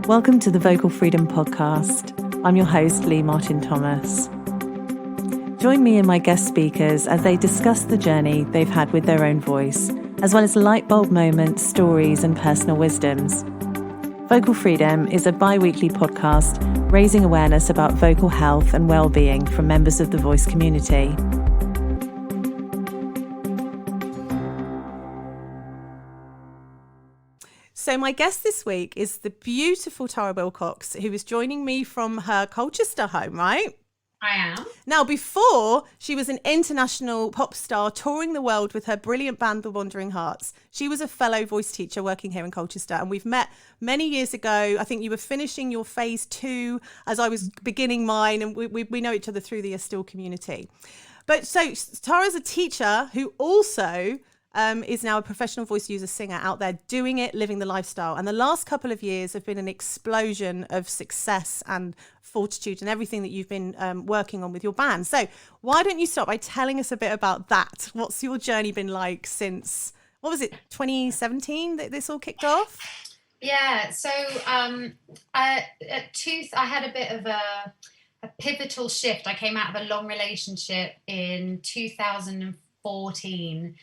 Welcome to the Vocal Freedom Podcast. I'm your host, Lee Martin Thomas. Join me and my guest speakers as they discuss the journey they've had with their own voice, as well as light bulb moments, stories, and personal wisdoms. Vocal Freedom is a bi-weekly podcast raising awareness about vocal health and well-being from members of the voice community. So my guest this week is the beautiful Tara Wilcox, who is joining me from her Colchester home, right? I am. Now, before she was an international pop star touring the world with her brilliant band, The Wandering Hearts, she was a fellow voice teacher working here in Colchester. And we've met many years ago. I think you were finishing your phase 2 as I was beginning mine. And we know each other through the Estill community. But so Tara's a teacher who also is now a professional voice user singer out there doing it, living the lifestyle. And the last couple of years have been an explosion of success and fortitude and everything that you've been working on with your band. So why don't you start by telling us a bit about that? What's your journey been like since, 2017 that this all kicked off? Yeah, so I had a bit of a pivotal shift. I came out of a long relationship in 2014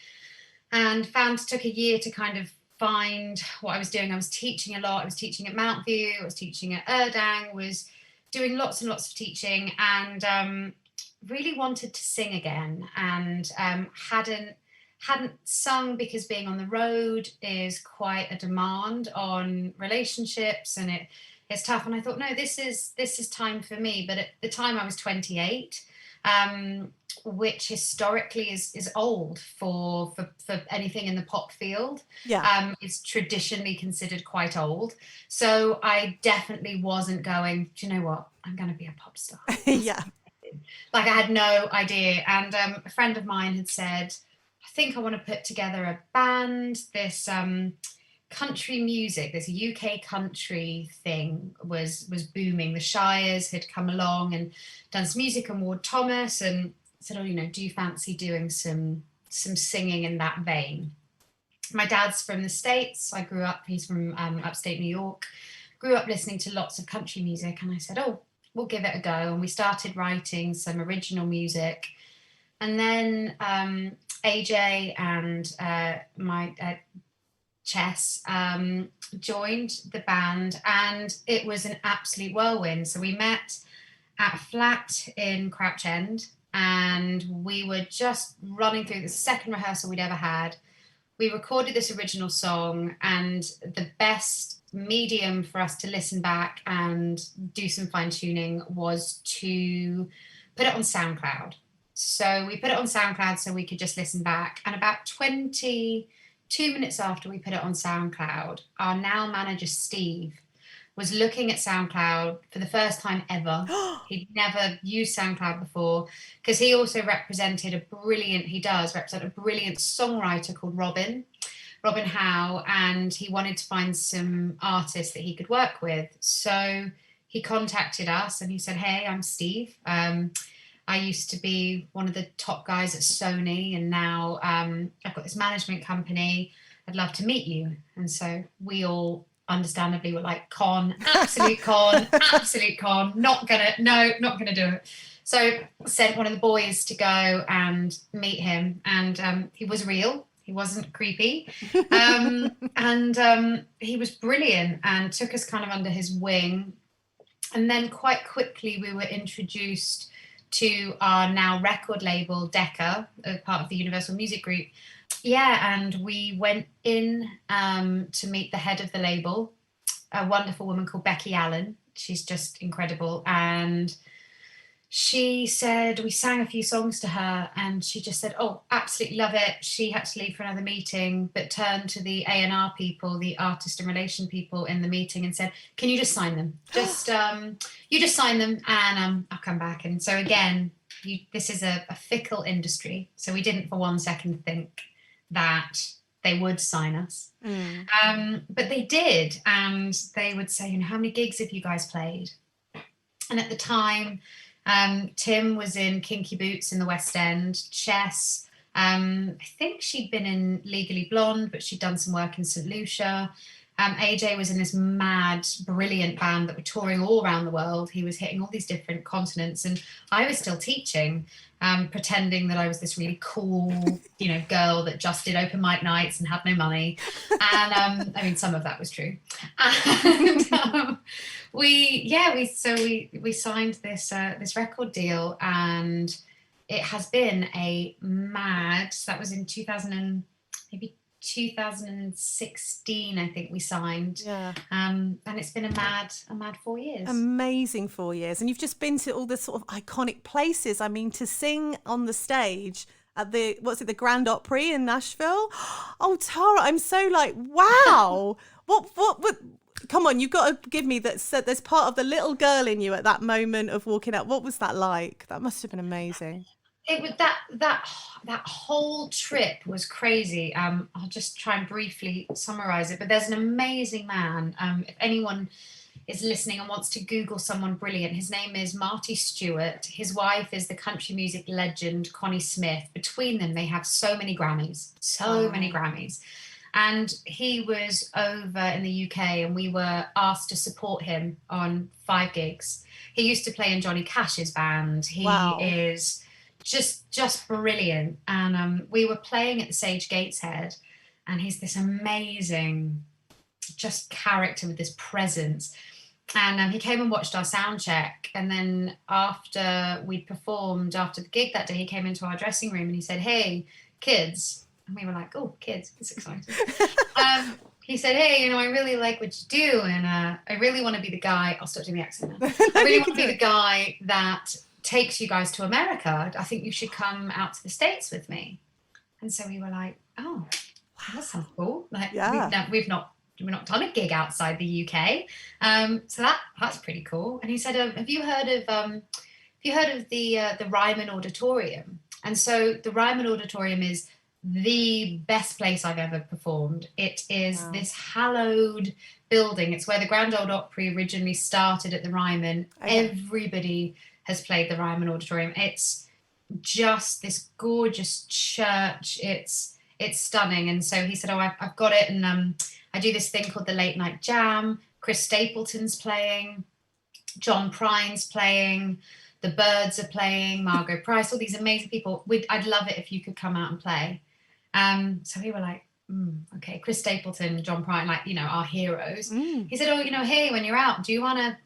and took a year to kind of find what I was doing. I was teaching a lot. I was teaching at Mount View. I was teaching at Erdang, was doing lots and lots of teaching, and really wanted to sing again, and hadn't sung because being on the road is quite a demand on relationships, and it's tough. And I thought, no, this is time for me. But at the time I was 28, which historically is old for anything in the pop field. Yeah. It's traditionally considered quite old. So I definitely wasn't going, do you know what? I'm going to be a pop star. Yeah. Like, I had no idea. And a friend of mine had said, I think I want to put together a band. This country music, this UK country thing was booming. The Shires had come along and done some music, and Ward Thomas, and said, do you fancy doing some singing in that vein? My dad's from the States. I grew up, he's from upstate New York, grew up listening to lots of country music, and I said, we'll give it a go. And we started writing some original music. And then AJ and my Chess joined the band, and it was an absolute whirlwind. So we met at a flat in Crouch End, and we were just running through the second rehearsal we'd ever had. We recorded this original song, and the best medium for us to listen back and do some fine-tuning was to put it on SoundCloud. So we put it on SoundCloud so we could just listen back, and about 22 minutes after we put it on SoundCloud, our now manager Steve was looking at SoundCloud for the first time ever. He'd never used SoundCloud before, because he also represented a brilliant songwriter called Robin Howe, and he wanted to find some artists that he could work with. So he contacted us and he said, hey, I'm Steve. I used to be one of the top guys at Sony, and now I've got this management company. I'd love to meet you. And so we all understandably were like, absolute con, not gonna do it. So sent one of the boys to go and meet him, and he was real. He wasn't creepy. And he was brilliant and took us kind of under his wing. And then quite quickly we were introduced to our now record label, Decca, a part of the Universal Music Group. Yeah, and we went in to meet the head of the label, a wonderful woman called Becky Allen. She's just incredible. And she said, we sang a few songs to her, and she just said, absolutely love it. She had to leave for another meeting, but turned to the A&R people, the artist and relation people in the meeting, and said, can you just sign them? You just sign them, and I'll come back. And so again, this is a fickle industry. So we didn't for one second think that they would sign us. But they did. And they would say, how many gigs have you guys played? And at the time, Tim was in Kinky Boots in the West End. Chess, I think she'd been in Legally Blonde, but she'd done some work in St. Lucia. AJ was in this mad, brilliant band that were touring all around the world. He was hitting all these different continents, and I was still teaching, pretending that I was this really cool, girl that just did open mic nights and had no money. And I mean, some of that was true. And we signed this record deal, and it has been a mad. That was in 2016, I think we signed. Yeah. And it's been a mad 4 years. Amazing 4 years. And you've just been to all the sort of iconic places. I mean, to sing on the stage at the Grand Opry in Nashville. Oh, Tara, I'm so like, wow. What come on, you've got to give me that. So there's part of the little girl in you at that moment of walking out. What was that like? That must have been amazing. It was that whole trip was crazy. I'll just try and briefly summarize it, but there's an amazing man. If anyone is listening and wants to Google someone brilliant, his name is Marty Stewart. His wife is the country music legend Connie Smith. Between them, they have so many Grammys. And he was over in the UK, and we were asked to support him on 5 gigs. He used to play in Johnny Cash's band. He is just brilliant. And we were playing at the Sage Gateshead, and he's this amazing just character with this presence. And he came and watched our sound check, and then after we'd performed, after the gig that day, he came into our dressing room and he said, "Hey kids," and we were like, "Oh, kids, it's exciting." He said, "Hey, I really like what you do, and I really want to be the guy." I'll start doing the accent now. "I really want to be the guy that takes you guys to America. I think you should come out to the States with me." And so we were like, "Oh, that sounds cool." Like, yeah. We've not done a gig outside the UK, so that's pretty cool. And he said, "Have you heard of the Ryman Auditorium?" And so the Ryman Auditorium is the best place I've ever performed. It is this hallowed building. It's where the Grand Ole Opry originally started at the Ryman. Okay. Everybody has played the Ryman Auditorium. It's just this gorgeous church. It's stunning. And so he said, "Oh, I've got it." And I do this thing called the Late Night Jam. Chris Stapleton's playing, John Prine's playing, the Byrds are playing, Margot Price, all these amazing people. I'd love it if you could come out and play. So we were like, okay, Chris Stapleton, John Prine, our heroes. He said, "Oh, hey, when you're out, do you want to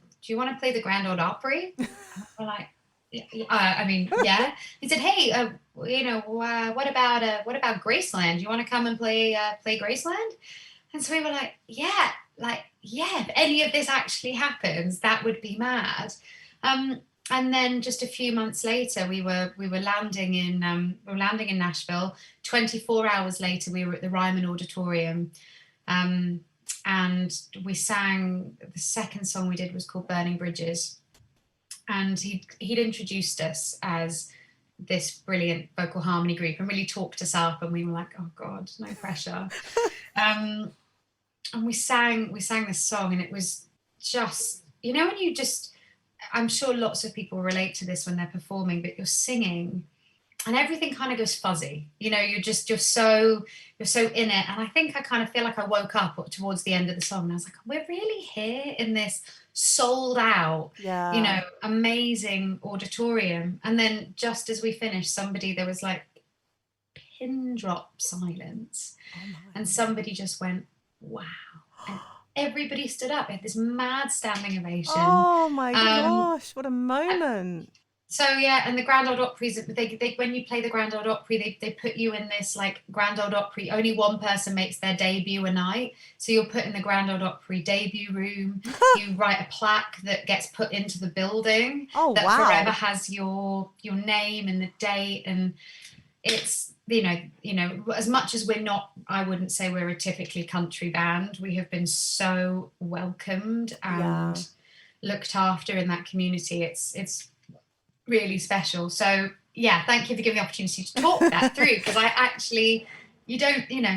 play the Grand Ole Opry?" We're like, yeah. He said, "Hey, what about Graceland? Do you want to come and play Graceland?" And so we were like, yeah, if any of this actually happens, that would be mad. And then just a few months later, we were landing in Nashville. 24 hours later, we were at the Ryman Auditorium, and we sang. The second song we did was called "Burning Bridges," and he'd introduced us as this brilliant vocal harmony group and really talked us up, and we were like, "Oh God, no pressure." And we sang this song, and it was just, when you just, I'm sure lots of people relate to this when they're performing, but you're singing and everything kind of goes fuzzy. You're so in it. And I think I kind of feel like I woke up towards the end of the song, and I was like, we're really here in this sold out, amazing auditorium. And then just as we finished, there was like pin drop silence. And somebody just went, "Wow." And everybody stood up. We had this mad standing ovation. Oh my gosh, what a moment. So yeah, and the Grand Ole Opry's, they when you play the Grand Ole Opry, they put you in this like Grand Ole Opry, only one person makes their debut a night. So you're put in the Grand Ole Opry debut room. You write a plaque that gets put into the building that forever has your name and the date. And it's, as much as I wouldn't say we're a typically country band, we have been so welcomed and looked after in that community. It's really special. So yeah, thank you for giving me the opportunity to talk that through, because I actually,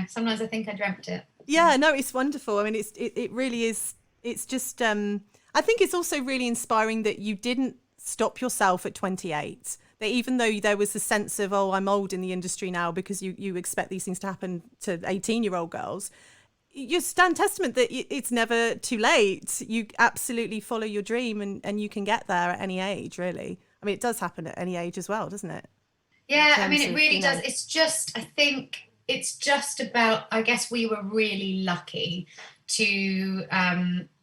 sometimes I think I dreamt it. Yeah, no, it's wonderful. I mean, it really is. It's just, I think it's also really inspiring that you didn't stop yourself at 28. That even though there was a sense of, oh, I'm old in the industry now, because you expect these things to happen to 18-year-old girls, you stand testament that it's never too late. You absolutely follow your dream, and you can get there at any age, really. I mean, it does happen at any age as well, doesn't it? Yeah, I mean, it really does. It's just, I think it's just about, I guess we were really lucky to,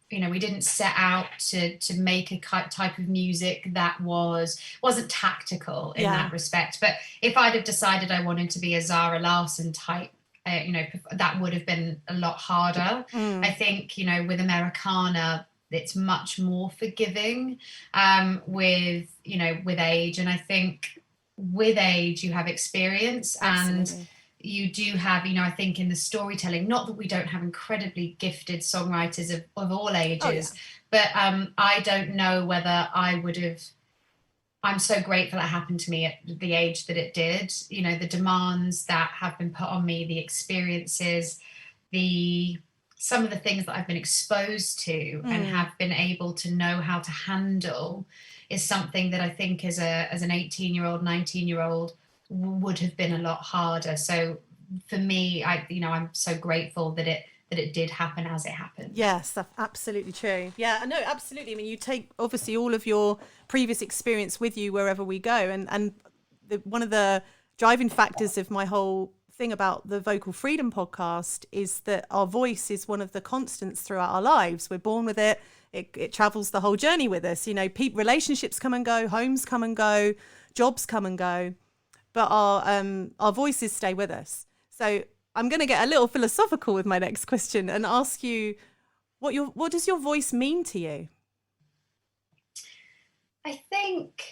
we didn't set out to make a type of music that wasn't tactical in that respect. But if I'd have decided I wanted to be a Zara Larsson type, that would have been a lot harder. I think, with Americana, it's much more forgiving with age. And I think with age, you have experience. Absolutely. And you do have, I think in the storytelling, not that we don't have incredibly gifted songwriters of all ages, but I don't know whether I would have. I'm so grateful it happened to me at the age that it did. The demands that have been put on me, the experiences, some of the things that I've been exposed to and have been able to know how to handle is something that I think as an 18-year-old, 19-year-old would have been a lot harder. So for me, I'm so grateful that it did happen as it happened. Yes, that's absolutely true. Yeah, no, absolutely. I mean, you take obviously all of your previous experience with you wherever we go. And one of the driving factors of my whole thing about the Vocal Freedom podcast is that our voice is one of the constants throughout our lives. We're born with it. It travels the whole journey with us. Relationships come and go, homes come and go, jobs come and go, but our voices stay with us. So I'm going to get a little philosophical with my next question and ask you, what does your voice mean to you? I think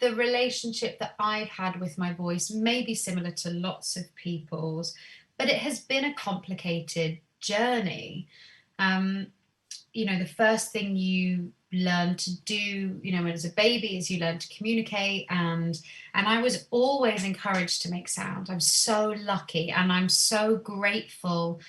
the relationship that I've had with my voice may be similar to lots of people's, but it has been a complicated journey. The first thing you learn to do, as a baby, is you learn to communicate, and I was always encouraged to make sound. I'm so lucky, and I'm so grateful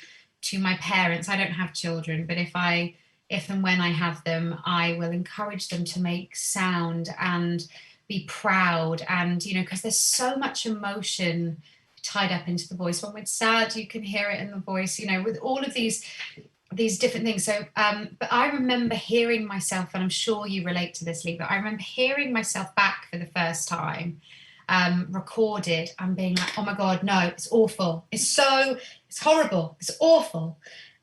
to my parents. I don't have children, but if and when I have them, I will encourage them to make sound and be proud, and because there's so much emotion tied up into the voice. When we're sad, you can hear it in the voice, with all of these different things. So, but I remember hearing myself, and I'm sure you relate to this, Lee, but I remember hearing myself back for the first time, recorded, and being like, oh my God, no, it's awful. It's horrible. It's awful.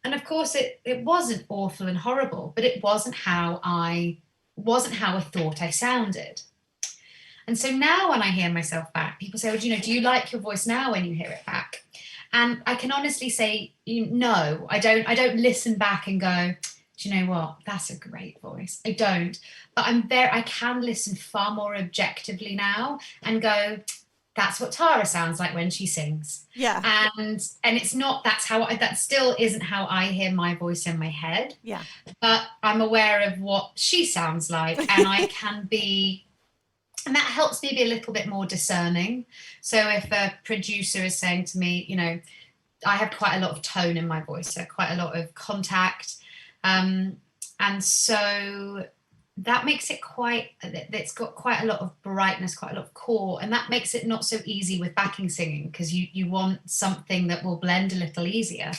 And of course it wasn't awful and horrible, but it wasn't how I thought I sounded. And so now when I hear myself back, people say, well, do you like your voice now when you hear it back? And I can honestly say, no, I don't listen back and go, do you know what? That's a great voice. I don't. But I can listen far more objectively now and go, that's what Tara sounds like when she sings. Yeah. And it's not, that still isn't how I hear my voice in my head. Yeah. But I'm aware of what she sounds like, and I can be, and that helps me be a little bit more discerning. So if a producer is saying to me, I have quite a lot of tone in my voice, so quite a lot of contact. And so that makes it it's got quite a lot of brightness, quite a lot of core, and that makes it not so easy with backing singing, because you want something that will blend a little easier.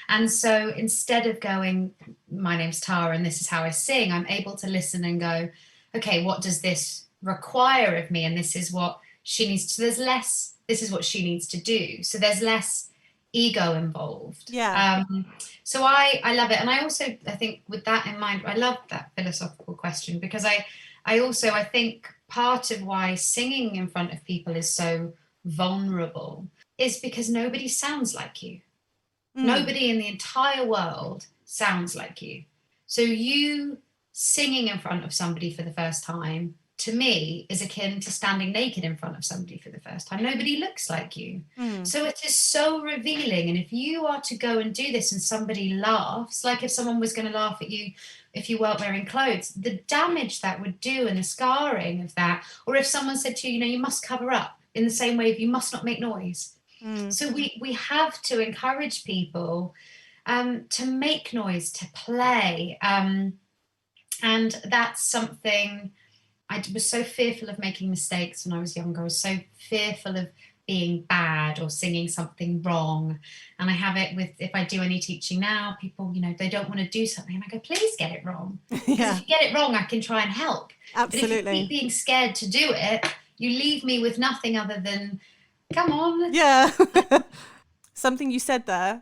And so instead of going, my name's Tara and this is how I sing, I'm able to listen and go, okay, what does this require of me? And this is what she needs to, this is what she needs to do. So there's less ego involved. Yeah. So I love it. And I think with that in mind, I love that philosophical question, because I think part of why singing in front of people is so vulnerable is because nobody sounds like you. Nobody in the entire world sounds like you. So you singing in front of somebody for the first time, to me, is akin to standing naked in front of somebody for the first time. Nobody looks like you. So it is so revealing. And if you are to go and do this and somebody laughs, like if someone was going to laugh at you if you weren't wearing clothes, the damage that would do and the scarring of that, or if someone said to you, you must cover up, in the same way, you must not make noise. So we have to encourage people to make noise, to play. And that's something, I was so fearful of making mistakes when I was younger. I was so fearful of being bad or singing something wrong. And I have it with, if I do any teaching now, people, they don't want to do something, and I go, please get it wrong. Because if you get it wrong, I can try and help. Absolutely. But if you keep being scared to do it, you leave me with nothing other than, come on. Yeah. Something you said there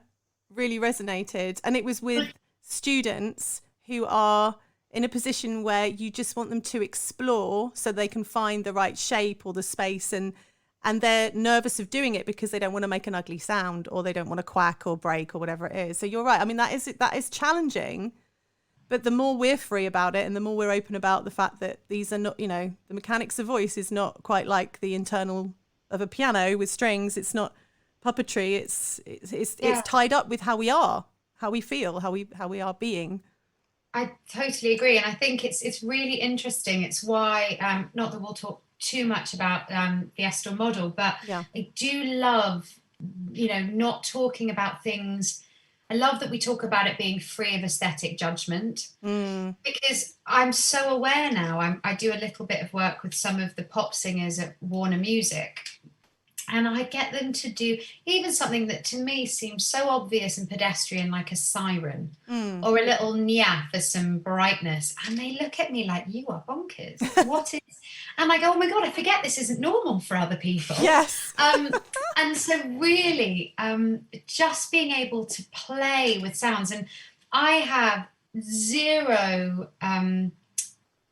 really resonated, and it was with students who are in a position where you just want them to explore so they can find the right shape or the space, and they're nervous of doing it because they don't want to make an ugly sound, or they don't want to quack or break or whatever it is. So you're right. I mean, that is challenging, but the more we're free about it and the more we're open about the fact that these are not, the mechanics of voice is not quite like the internal of a piano with strings. It's not puppetry. It's tied up with how we are, how we feel, how we are being. I totally agree, and I think it's really interesting. It's why not that we'll talk too much about the Estel model, but I do love not talking about things. I love that we talk about it being free of aesthetic judgment, because I'm so aware now. I do a little bit of work with some of the pop singers at Warner Music, and I get them to do even something that to me seems so obvious and pedestrian, like a siren or a little nya for some brightness. And they look at me like, you are bonkers. What is... And I go, oh my God, I forget this isn't normal for other people. Yes. And so really just being able to play with sounds. And I have zero...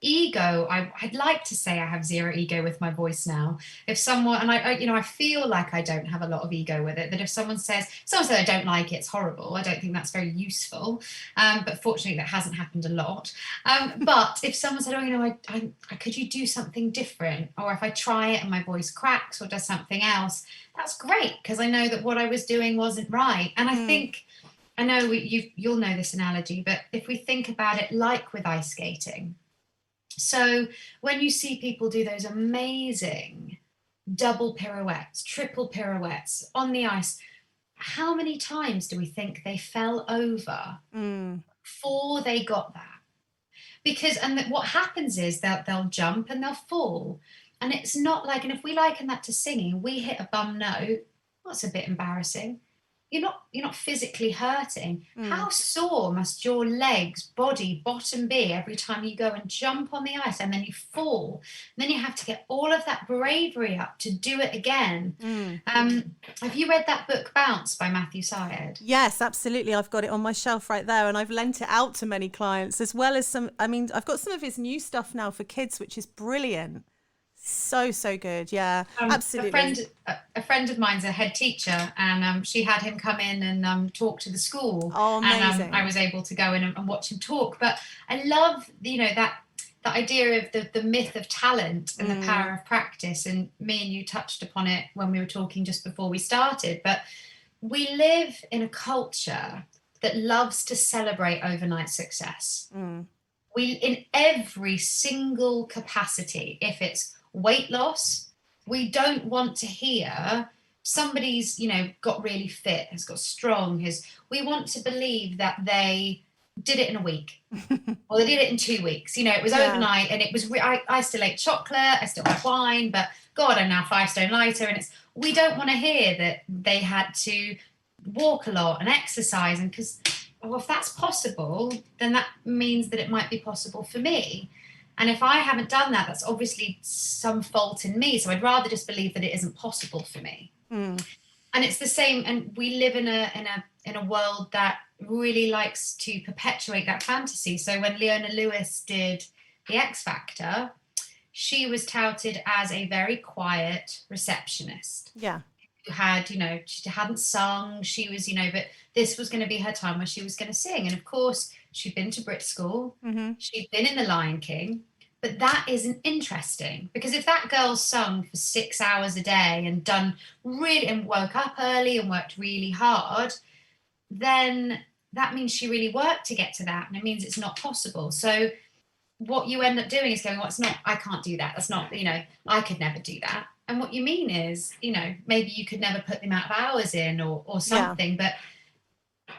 ego. I'd like to say I have zero ego with my voice now. If someone, and I feel like I don't have a lot of ego with it, that if someone says I don't like it, it's horrible, I don't think that's very useful. But fortunately that hasn't happened a lot. But if someone said, I could you do something different? Or if I try it and my voice cracks or does something else, that's great, because I know that what I was doing wasn't right. And I think, I know you'll know this analogy, but if we think about it like with ice skating, so when you see people do those amazing double pirouettes, triple pirouettes on the ice, how many times do we think they fell over before they got that? Because, and what happens is that they'll jump and they'll fall. And it's not like, and if we liken that to singing, we hit a bum note, that's a bit embarrassing. You're not physically hurting. How sore must your legs, body, bottom be every time you go and jump on the ice and then you fall? And then you have to get all of that bravery up to do it again. Have you read that book, Bounce, by Matthew Syed? Yes, absolutely. I've got it on my shelf right there, and I've lent it out to many clients, as well as I've got some of his new stuff now for kids, which is brilliant. So good. Yeah, absolutely. A friend of mine's a head teacher, and she had him come in and talk to the school. Oh, amazing. And I was able to go in and watch him talk. But I love that the idea of the myth of talent and the power of practice. And me and you touched upon it when we were talking just before we started. But we live in a culture that loves to celebrate overnight success. We, in every single capacity, if it's weight loss, we don't want to hear somebody's got really fit, has got strong, we want to believe that they did it in a week or they did it in 2 weeks. It was overnight, and it was I still ate chocolate, I still had wine, but God, I'm now 5 stone lighter. And we don't want to hear that they had to walk a lot and exercise, and because if that's possible, then that means that it might be possible for me. And if I haven't done that, that's obviously some fault in me. So I'd rather just believe that it isn't possible for me. And it's the same. And we live in a world that really likes to perpetuate that fantasy. So when Leona Lewis did The X Factor, she was touted as a very quiet receptionist. Yeah. Who had, she hadn't sung. She was, but this was going to be her time where she was going to sing. And of course, she'd been to Brit School. She'd been in The Lion King. But that isn't interesting, because if that girl sung for 6 hours a day and done really, and woke up early and worked really hard, then that means she really worked to get to that. And it means it's not possible. So what you end up doing is going, well, it's not, I can't do that. That's not, I could never do that. And what you mean is, maybe you could never put the amount of hours in or something, but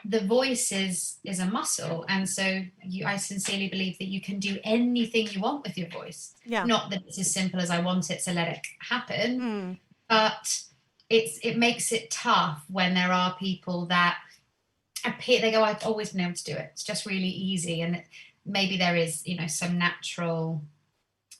the voice is a muscle. And so I sincerely believe that you can do anything you want with your voice. Not that it's as simple as I want it, so let it happen. But it makes it tough when there are people that appear, they go, I've always been able to do it, it's just really easy. And maybe there is, you know, some natural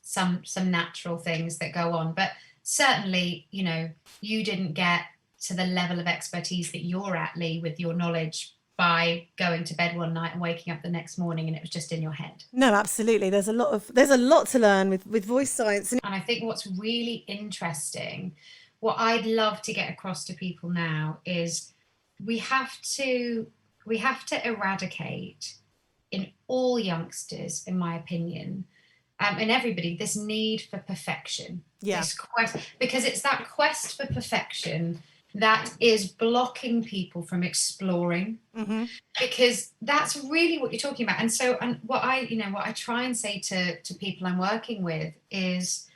things that go on, but certainly, you know, you didn't get to the level of expertise that you're at, Lee, with your knowledge by going to bed one night and waking up the next morning and it was just in your head. No, absolutely. There's a lot to learn with voice science. And I think what's really interesting, what I'd love to get across to people now is we have to eradicate in all youngsters, in my opinion, and everybody, this need for perfection. Yeah. This quest, because it's that quest for perfection that is blocking people from exploring, because that's really what you're talking about. And so, and what I try and say to people I'm working with is,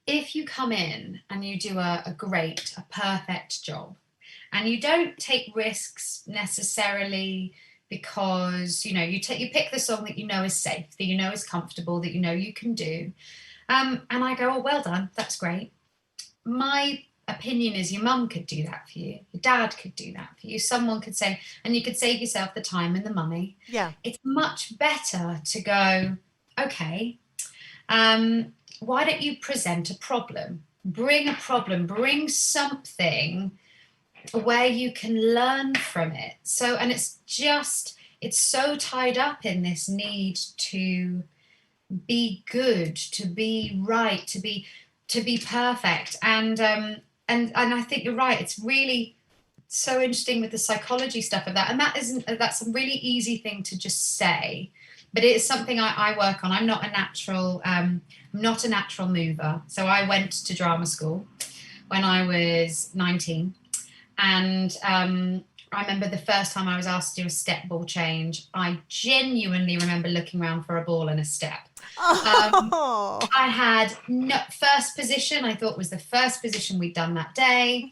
if you come in and you do a perfect job, and you don't take risks necessarily because, you know, you pick the song that you know is safe, that you know is comfortable, that you know you can do. And I go, oh, well done, that's great. My opinion is your mum could do that for you, your dad could do that for you, someone could say, and you could save yourself the time and the money. Yeah. It's much better to go, okay, why don't you present a problem? Bring something where you can learn from it. So, and it's so tied up in this need to be good, to be right, to be perfect. And I think you're right. It's really so interesting with the psychology stuff of that. And that's a really easy thing to just say, but it is something I work on. I'm not a natural mover. So I went to drama school when I was 19. And I remember the first time I was asked to do a step ball change, I genuinely remember looking around for a ball and a step. I had first position, I thought was the first position we'd done that day.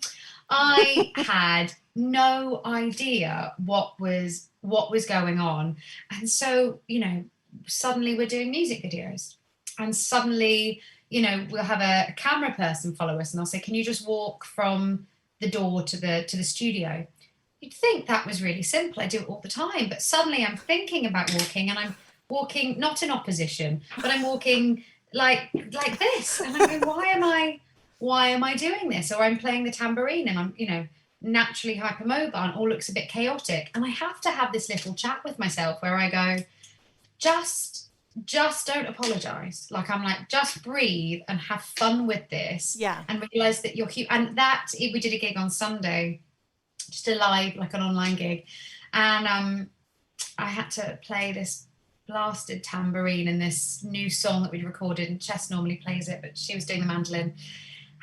I had no idea what was going on. And so, you know, suddenly we're doing music videos, and suddenly, you know, we'll have a camera person follow us and they'll say, can you just walk from the door to the studio? You'd think that was really simple. I do it all the time, but suddenly I'm thinking about walking, and I'm walking not in opposition, but I'm walking like this, and I'm going, why am I doing this? Or I'm playing the tambourine and I'm, you know, naturally hypermobile and all looks a bit chaotic, and I have to have this little chat with myself where I go, just don't apologize. Like, I'm like, just breathe and have fun with this. Yeah. And realize that you're cute. And that, we did a gig on Sunday, just a live, like an online gig. And I had to play this blasted tambourine in this new song that we'd recorded, and Chess normally plays it, but she was doing the mandolin.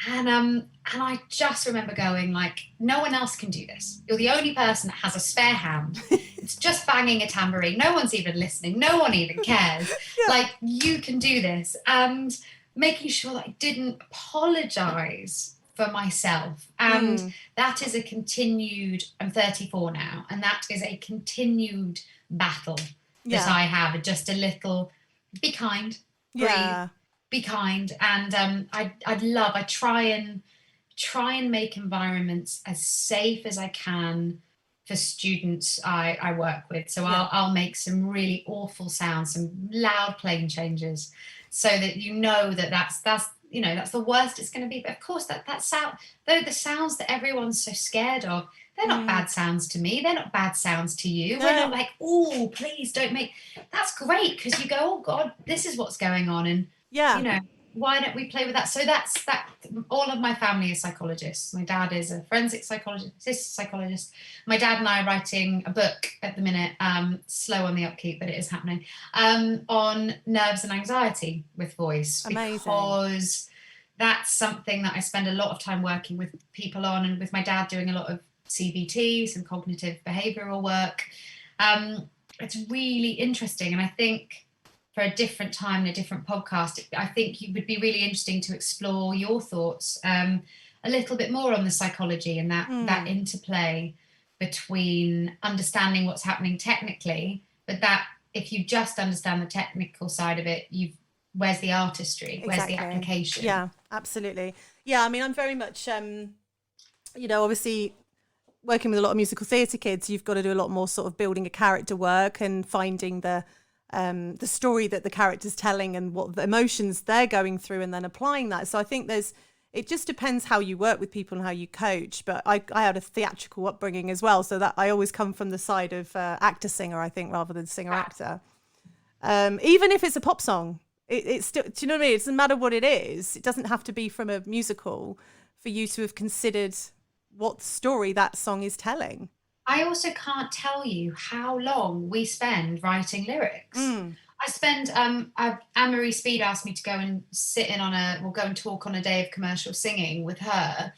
And I just remember going, like, no one else can do this. You're the only person that has a spare hand. It's just banging a tambourine. No one's even listening. No one even cares. Yeah. Like, you can do this. And making sure that I didn't apologize for myself. And that is a continued, I'm 34 now, and that is a continued battle that I have. Just a little, be kind, breathe, be kind. And I try and make environments as safe as I can for students I work with. So I'll make some really awful sounds, some loud plane changes, so that you know that's you know, that's the worst it's going to be. But of course, that sound, though, the sounds that everyone's so scared of, they're not bad sounds to me. They're not bad sounds to you. No. We're not like, oh, please don't make. That's great, because you go, oh God, this is what's going on, and you know, why don't we play with that? So that's that. All of my family is psychologists. My dad is a forensic psychologist, sister's psychologist. My dad and I are writing a book at the minute, slow on the upkeep, but it is happening, on nerves and anxiety with voice. Amazing. Because that's something that I spend a lot of time working with people on, and with my dad doing a lot of CBT, some cognitive behavioral work. It's really interesting, and I think for a different time and a different podcast, I think it would be really interesting to explore your thoughts a little bit more on the psychology and that interplay between understanding what's happening technically, but that if you just understand the technical side of it, where's the artistry? Where's the application? Yeah, absolutely. Yeah, I mean, I'm very much, obviously working with a lot of musical theatre kids, you've got to do a lot more sort of building a character work and finding the story that the character's telling and what the emotions they're going through, and then applying that. So I think it just depends how you work with people and how you coach. But I had a theatrical upbringing as well, so that I always come from the side of actor singer, I think, rather than singer actor. Even if it's a pop song, it's still, do you know what I mean? It doesn't matter what it is. It doesn't have to be from a musical for you to have considered what story that song is telling. I also can't tell you how long we spend writing lyrics. I spend, Anne-Marie Speed asked me to go and go and talk on a day of commercial singing with her.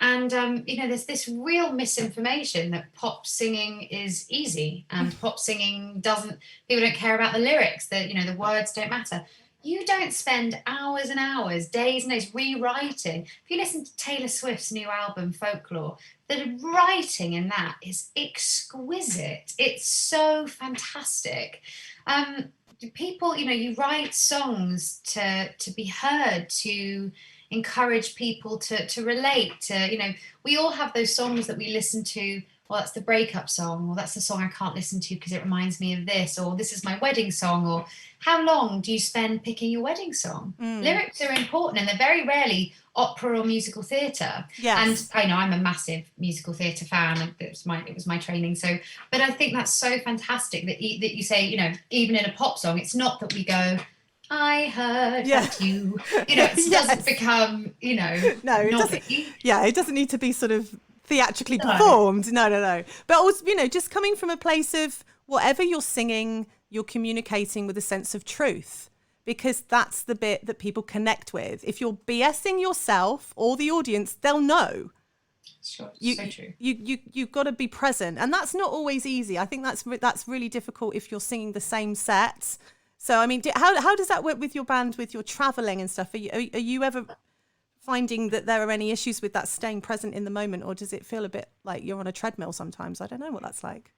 And, there's this real misinformation that pop singing is easy, and pop singing people don't care about the lyrics, the words don't matter. You don't spend hours and hours, days and days rewriting. If you listen to Taylor Swift's new album, Folklore, the writing in that is exquisite. It's so fantastic. People, you write songs to be heard, to encourage people to relate to, we all have those songs that we listen to. Well, that's the breakup song, or that's the song I can't listen to because it reminds me of this, or this is my wedding song, or how long do you spend picking your wedding song? Lyrics are important, and they're very rarely opera or musical theatre. Yes. And I know I'm a massive musical theatre fan. It was my training. So, but I think that's so fantastic that you say, even in a pop song, it's not that we go, I heard that you, it doesn't become, no, it doesn't. Yeah, it doesn't need to be sort of theatrically performed. No. But also, just coming from a place of whatever you're singing, you're communicating with a sense of truth, because that's the bit that people connect with. If you're BSing yourself or the audience, they'll know. Sure, so true. You've got to be present, and that's not always easy. I think that's really difficult if you're singing the same set. So, I mean, how does that work with your band, with your traveling and stuff? Are you ever finding that there are any issues with that staying present in the moment, or does it feel a bit like you're on a treadmill sometimes? I don't know what that's like.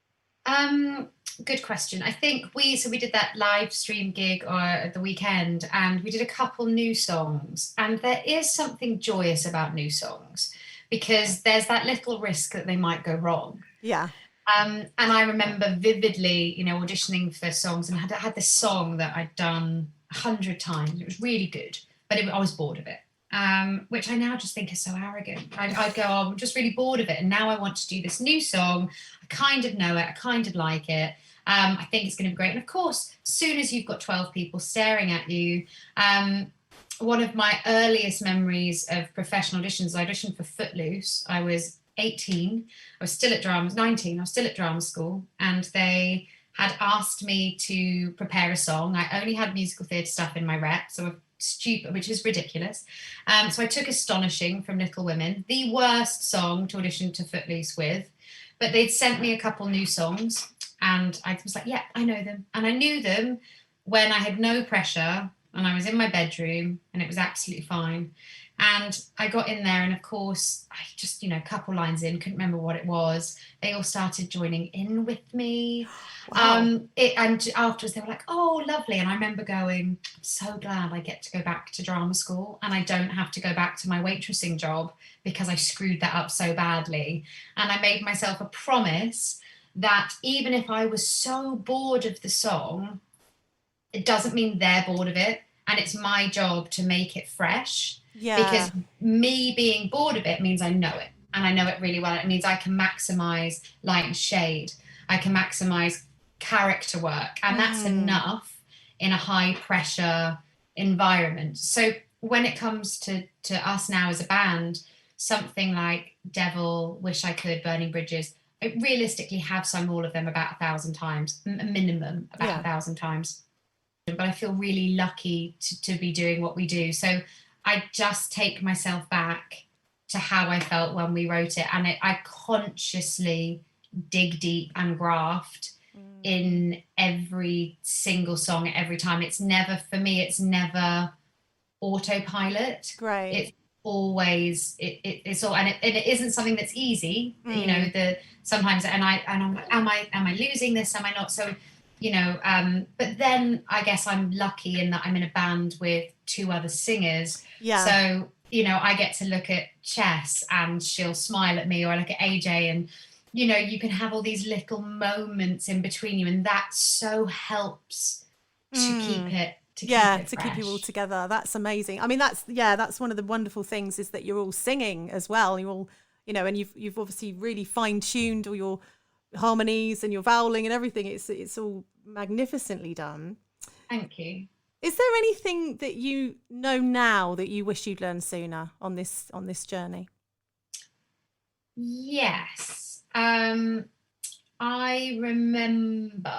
Good question. I think we did that live stream gig at the weekend, and we did a couple new songs, and there is something joyous about new songs because there's that little risk that they might go wrong. Yeah. And I remember vividly, auditioning for songs, and had this song that I'd done 100 times. It was really good, but I was bored of it. Which I now just think is so arrogant. I'd go, I'm just really bored of it, and now I want to do this new song. I kind of know it. I kind of like it. I think it's going to be great. And of course, as soon as you've got 12 people staring at you, one of my earliest memories of professional auditions, I auditioned for Footloose. I was 18. I was still at 19. I was still at drama school, and they had asked me to prepare a song. I only had musical theatre stuff in my rep, so stupid, which is ridiculous. So I took Astonishing from Little Women, the worst song to audition to Footloose with, but they'd sent me a couple new songs, and I was like, yeah, I know them. And I knew them when I had no pressure, and I was in my bedroom, and it was absolutely fine. And I got in there, and of course, I just, a couple lines in, couldn't remember what it was. They all started joining in with me. Wow. And afterwards, they were like, oh, lovely. And I remember going, I'm so glad I get to go back to drama school, and I don't have to go back to my waitressing job because I screwed that up so badly. And I made myself a promise that even if I was so bored of the song, it doesn't mean they're bored of it. And it's my job to make it fresh. Yeah. Because me being bored of it means I know it, and I know it really well. It means I can maximize light and shade. I can maximize character work, and that's enough in a high pressure environment. So when it comes to us now as a band, something like Devil, Wish I Could, Burning Bridges, I realistically have sung all of them about 1,000 times, a minimum about 1,000 times. But I feel really lucky to be doing what we do. So I just take myself back to how I felt when we wrote it, and I consciously dig deep and graft in every single song every time. It's never, for me, it's never autopilot. Great. It's always it's all, and it isn't something that's easy. Sometimes am I losing this? Am I not? So but then I guess I'm lucky in that I'm in a band with 2 other singers. Yeah. So I get to look at Chess and she'll smile at me, or I look at AJ, and you can have all these little moments in between you, and that so helps to keep it to keep you all together. That's amazing. I mean, that's one of the wonderful things, is that you're all singing as well. You're all, and you've obviously really fine-tuned all your harmonies and your voweling and everything. It's all magnificently done. Thank you. Is there anything that you know now that you wish you'd learned sooner on this journey? Yes. I remember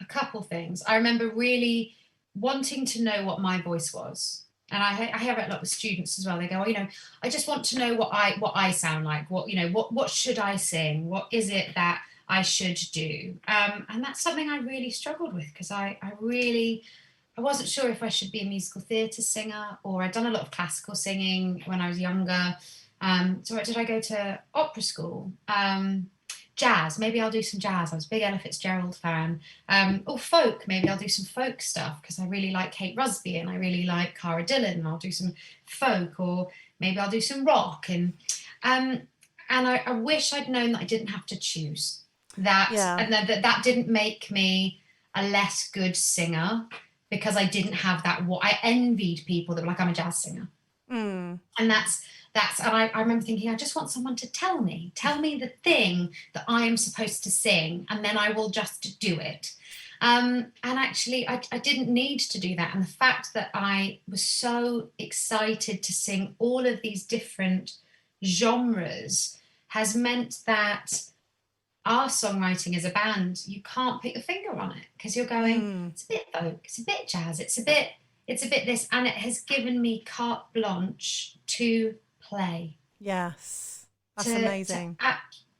a couple things. I remember really wanting to know what my voice was. And I have it a lot with students as well. They go, I just want to know what I sound like. What should I sing? What is it that I should do? And that's something I really struggled with, because I wasn't sure if I should be a musical theatre singer, or I'd done a lot of classical singing when I was younger. So did I go to opera school? Jazz, maybe I'll do some jazz. I was a big Ella Fitzgerald fan. Or folk, maybe I'll do some folk stuff, because I really like Kate Rusby and I really like Cara Dillon, and I'll do some folk, or maybe I'll do some rock. And I wish I'd known that I didn't have to choose that, and that didn't make me a less good singer, because I didn't have that. What I envied people that were like, I'm a jazz singer. And that's and I remember thinking, I just want someone to tell me the thing that I am supposed to sing, and then I will just do it. And actually I didn't need to do that. And the fact that I was so excited to sing all of these different genres has meant that our songwriting as a band, you can't put your finger on it, because you're going, it's a bit folk, it's a bit jazz, it's a bit this, and it has given me carte blanche to play. Yes, that's amazing.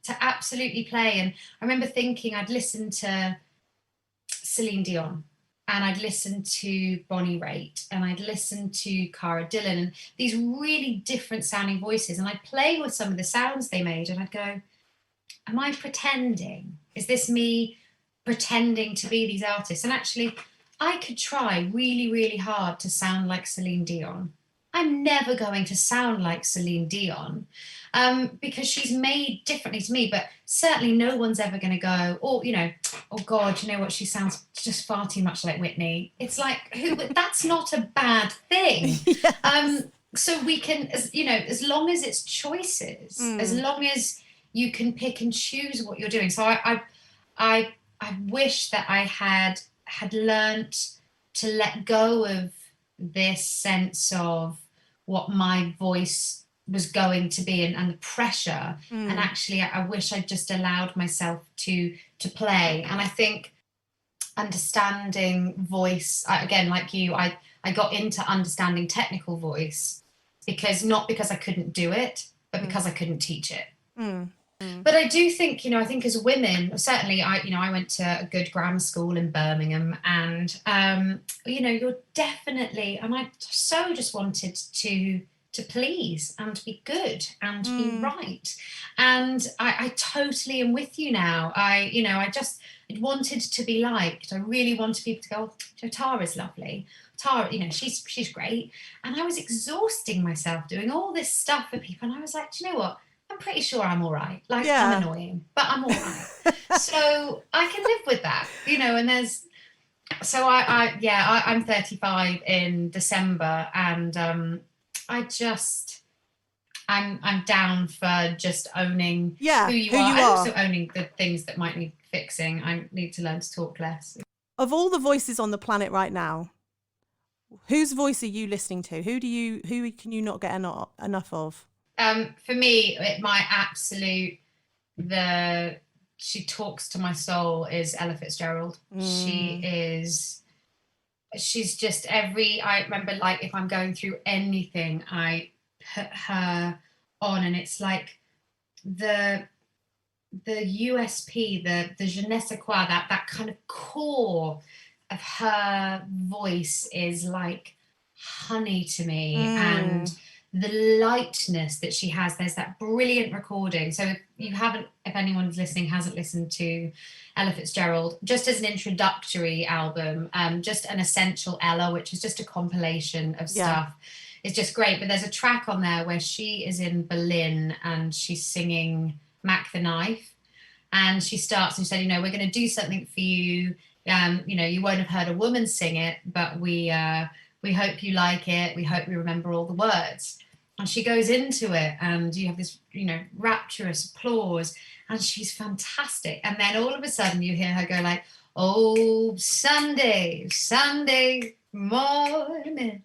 To absolutely play. And I remember thinking, I'd listened to Celine Dion, and I'd listened to Bonnie Raitt, and I'd listened to Cara Dillon, and these really different sounding voices, and I'd play with some of the sounds they made, and I'd go, am I pretending? Is this me pretending to be these artists? And actually, I could try really, really hard to sound like Celine Dion. I'm never going to sound like Celine Dion, because she's made differently to me, but certainly no one's ever going to go, oh God, you know what, she sounds just far too much like Whitney. It's like, that's not a bad thing. Yes. So we can, as long as it's choices, as long as you can pick and choose what you're doing. So I wish that I had learnt to let go of this sense of what my voice was going to be, and the pressure. And actually I wish I'd just allowed myself to play. And I think understanding voice, again, like you, I got into understanding technical voice not because I couldn't do it, but because I couldn't teach it. But I do think, I think as women, certainly I went to a good grammar school in Birmingham, and, you're definitely, and I so just wanted to please and to be good and to be right. And I totally am with you now. I just wanted to be liked. I really wanted people to go, oh, Tara's lovely. Tara, she's great. And I was exhausting myself doing all this stuff for people. And I was like, do you know what? I'm pretty sure I'm all right. I'm annoying, but I'm all right. So I can live with that, and there's, so I'm 35 in December, and I'm down for just owning who you are. And also owning the things that might need fixing. I need to learn to talk less. Of all the voices on the planet right now, whose voice are you listening to? Who can you not get enough of? For me, my absolute, she talks to my soul, is Ella Fitzgerald. She's just I remember, like, if I'm going through anything, I put her on, and it's like the USP, the je ne sais quoi, that kind of core of her voice is like honey to me. And the lightness that she has, there's that brilliant recording. So if anyone's listening hasn't listened to Ella Fitzgerald, just as an introductory album, just an Essential Ella, which is just a compilation of stuff. is just great. But there's a track on there where she is in Berlin and she's singing Mac the Knife. And she starts and said, you know, we're going to do something for you. You know, you won't have heard a woman sing it, but we hope you like it. We hope you remember all the words. And she goes into it and you have this, you know, rapturous applause and she's fantastic. And then all of a sudden you hear her go like, oh, Sunday morning.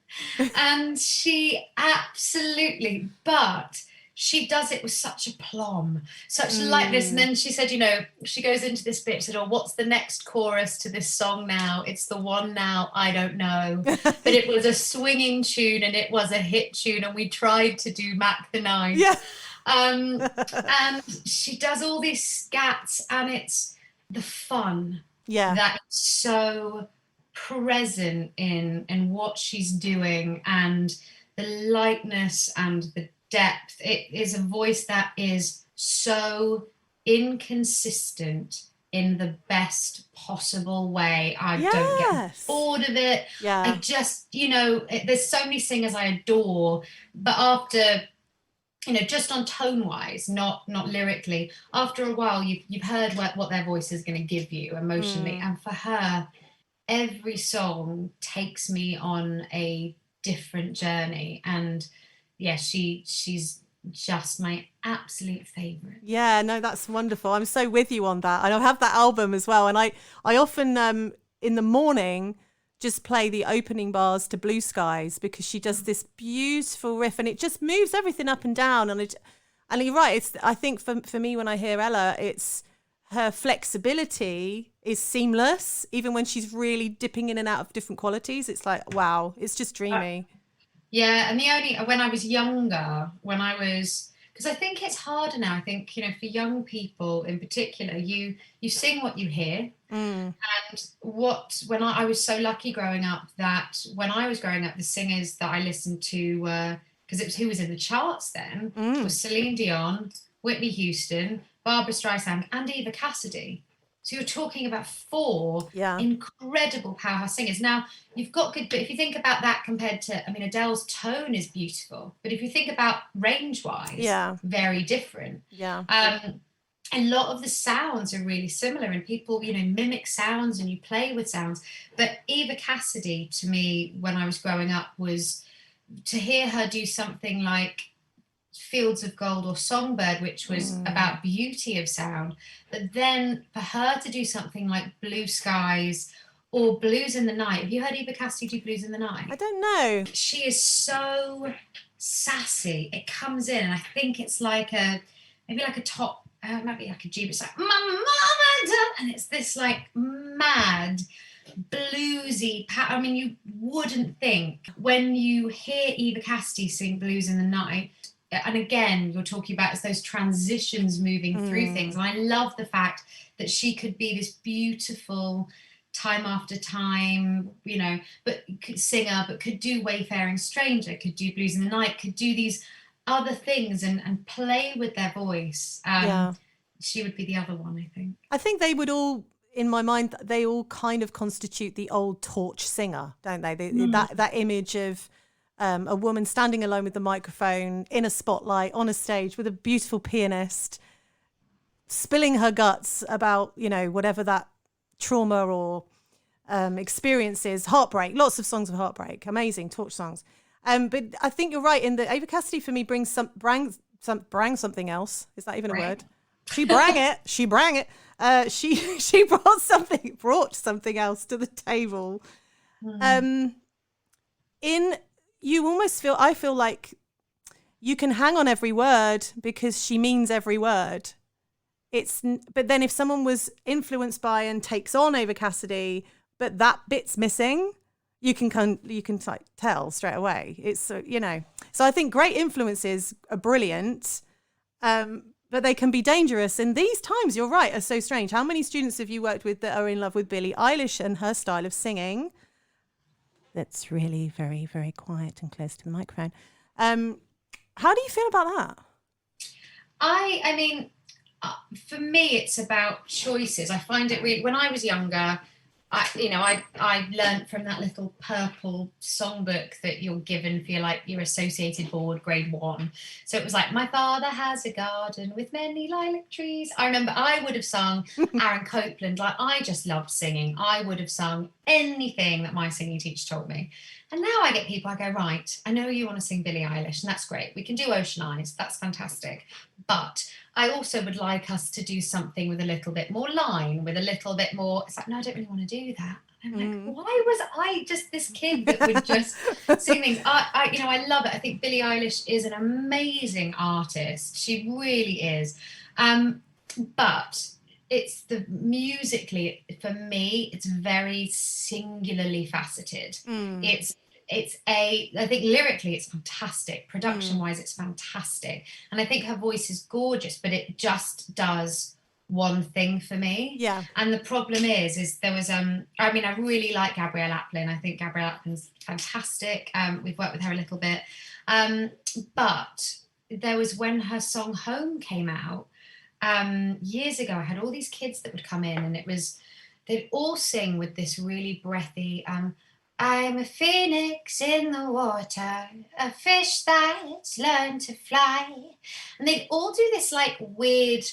And she absolutely, but she does it with such aplomb, such lightness. And then she said, you know, she goes into this bit, said, oh, what's the next chorus to this song now? It's the one now, I don't know. But it was a swinging tune and it was a hit tune. And we tried to do Mac the Knife. Yeah. And she does all these scats and it's the fun that is so present in what she's doing and the lightness and the depth. It is a voice that is so inconsistent in the best possible way. I don't get bored of it. I just, you know, there's so many singers I adore, but after, you know, just on tone wise, not lyrically, after a while you've heard what their voice is going to give you emotionally. And for her, every song takes me on a different journey. And yeah, she's just my absolute favorite. Yeah, no, that's wonderful. I'm so with you on that. And I have that album as well. And I often in the morning just play the opening bars to Blue Skies because she does this beautiful riff and it just moves everything up and down. And you're right. I think for me, when I hear Ella, it's her flexibility is seamless. Even when she's really dipping in and out of different qualities, it's like, wow, it's just dreamy. Yeah, and when I was younger, because I think it's harder now. I think, you know, for young people in particular, you sing what you hear. And when I was so lucky growing up that when I was growing up, the singers that I listened to were, because it was who was in the charts then, was Celine Dion, Whitney Houston, Barbra Streisand, and Eva Cassidy. So you're talking about four incredible powerhouse singers. Now, you've got good, but if you think about that compared to, I mean, Adele's tone is beautiful, but if you think about range-wise, very different. Yeah. A lot of the sounds are really similar and people, you know, mimic sounds and you play with sounds. But Eva Cassidy, to me, when I was growing up, was to hear her do something like Fields of Gold or Songbird, which was about beauty of sound, but then for her to do something like Blue Skies or Blues in the Night. Have you heard Eva Cassidy do Blues in the Night? I don't know. She is so sassy. It comes in and I think it's like maybe like a top, it might be like a G, but it's like, my mama, and it's this like mad bluesy I mean, you wouldn't think when you hear Eva Cassidy sing Blues in the Night. And again, you're talking about those transitions moving through things. And I love the fact that she could be this beautiful time after time, you know, but could singer, but could do Wayfaring Stranger, could do Blues in the Night, could do these other things and play with their voice. She would be the other one, I think. I think they would all, in my mind, they all kind of constitute the old torch singer, don't they? That image of a woman standing alone with the microphone in a spotlight on a stage with a beautiful pianist spilling her guts about, you know, whatever that trauma or experience is. Heartbreak, lots of songs of heartbreak, amazing torch songs. But I think you're right in that Eva Cassidy for me brang something else. Is that even a word? She brang it. She brang it. She brought something else to the table. You almost feel, I feel like you can hang on every word because she means every word. But then if someone was influenced by and takes on Eva Cassidy, but that bit's missing, you can like tell straight away. It's, you know, so I think great influences are brilliant, but they can be dangerous. And these times, you're right, are so strange. How many students have you worked with that are in love with Billie Eilish and her style of singing? That's really very, very quiet and close to the microphone. How do you feel about that? I mean, for me, it's about choices. I find it really, when I was younger, I learned from that little purple songbook that you're given for your associated board, grade 1. So it was like, my father has a garden with many lilac trees. I remember I would have sung Aaron Copland. Like, I just loved singing. I would have sung anything that my singing teacher told me. And now I get people, I go, right, I know you want to sing Billie Eilish, and that's great. We can do Ocean Eyes. That's fantastic. But I also would like us to do something with a little bit more line, with a little bit more. It's like, no, I don't really want to do that. I'm like, why was I just this kid that would just sing things? I love it. I think Billie Eilish is an amazing artist. She really is. But it's musically, for me, it's very singularly faceted. I think lyrically it's fantastic. Production wise, it's fantastic. And I think her voice is gorgeous, but it just does one thing for me. Yeah. And the problem is there was, I really like Gabrielle Aplin. I think Gabrielle Aplin's fantastic. We've worked with her a little bit. But there was when her song Home came out, years ago, I had all these kids that would come in, and they'd all sing with this really breathy, I'm a phoenix in the water, a fish that's learned to fly. And they'd all do this like weird,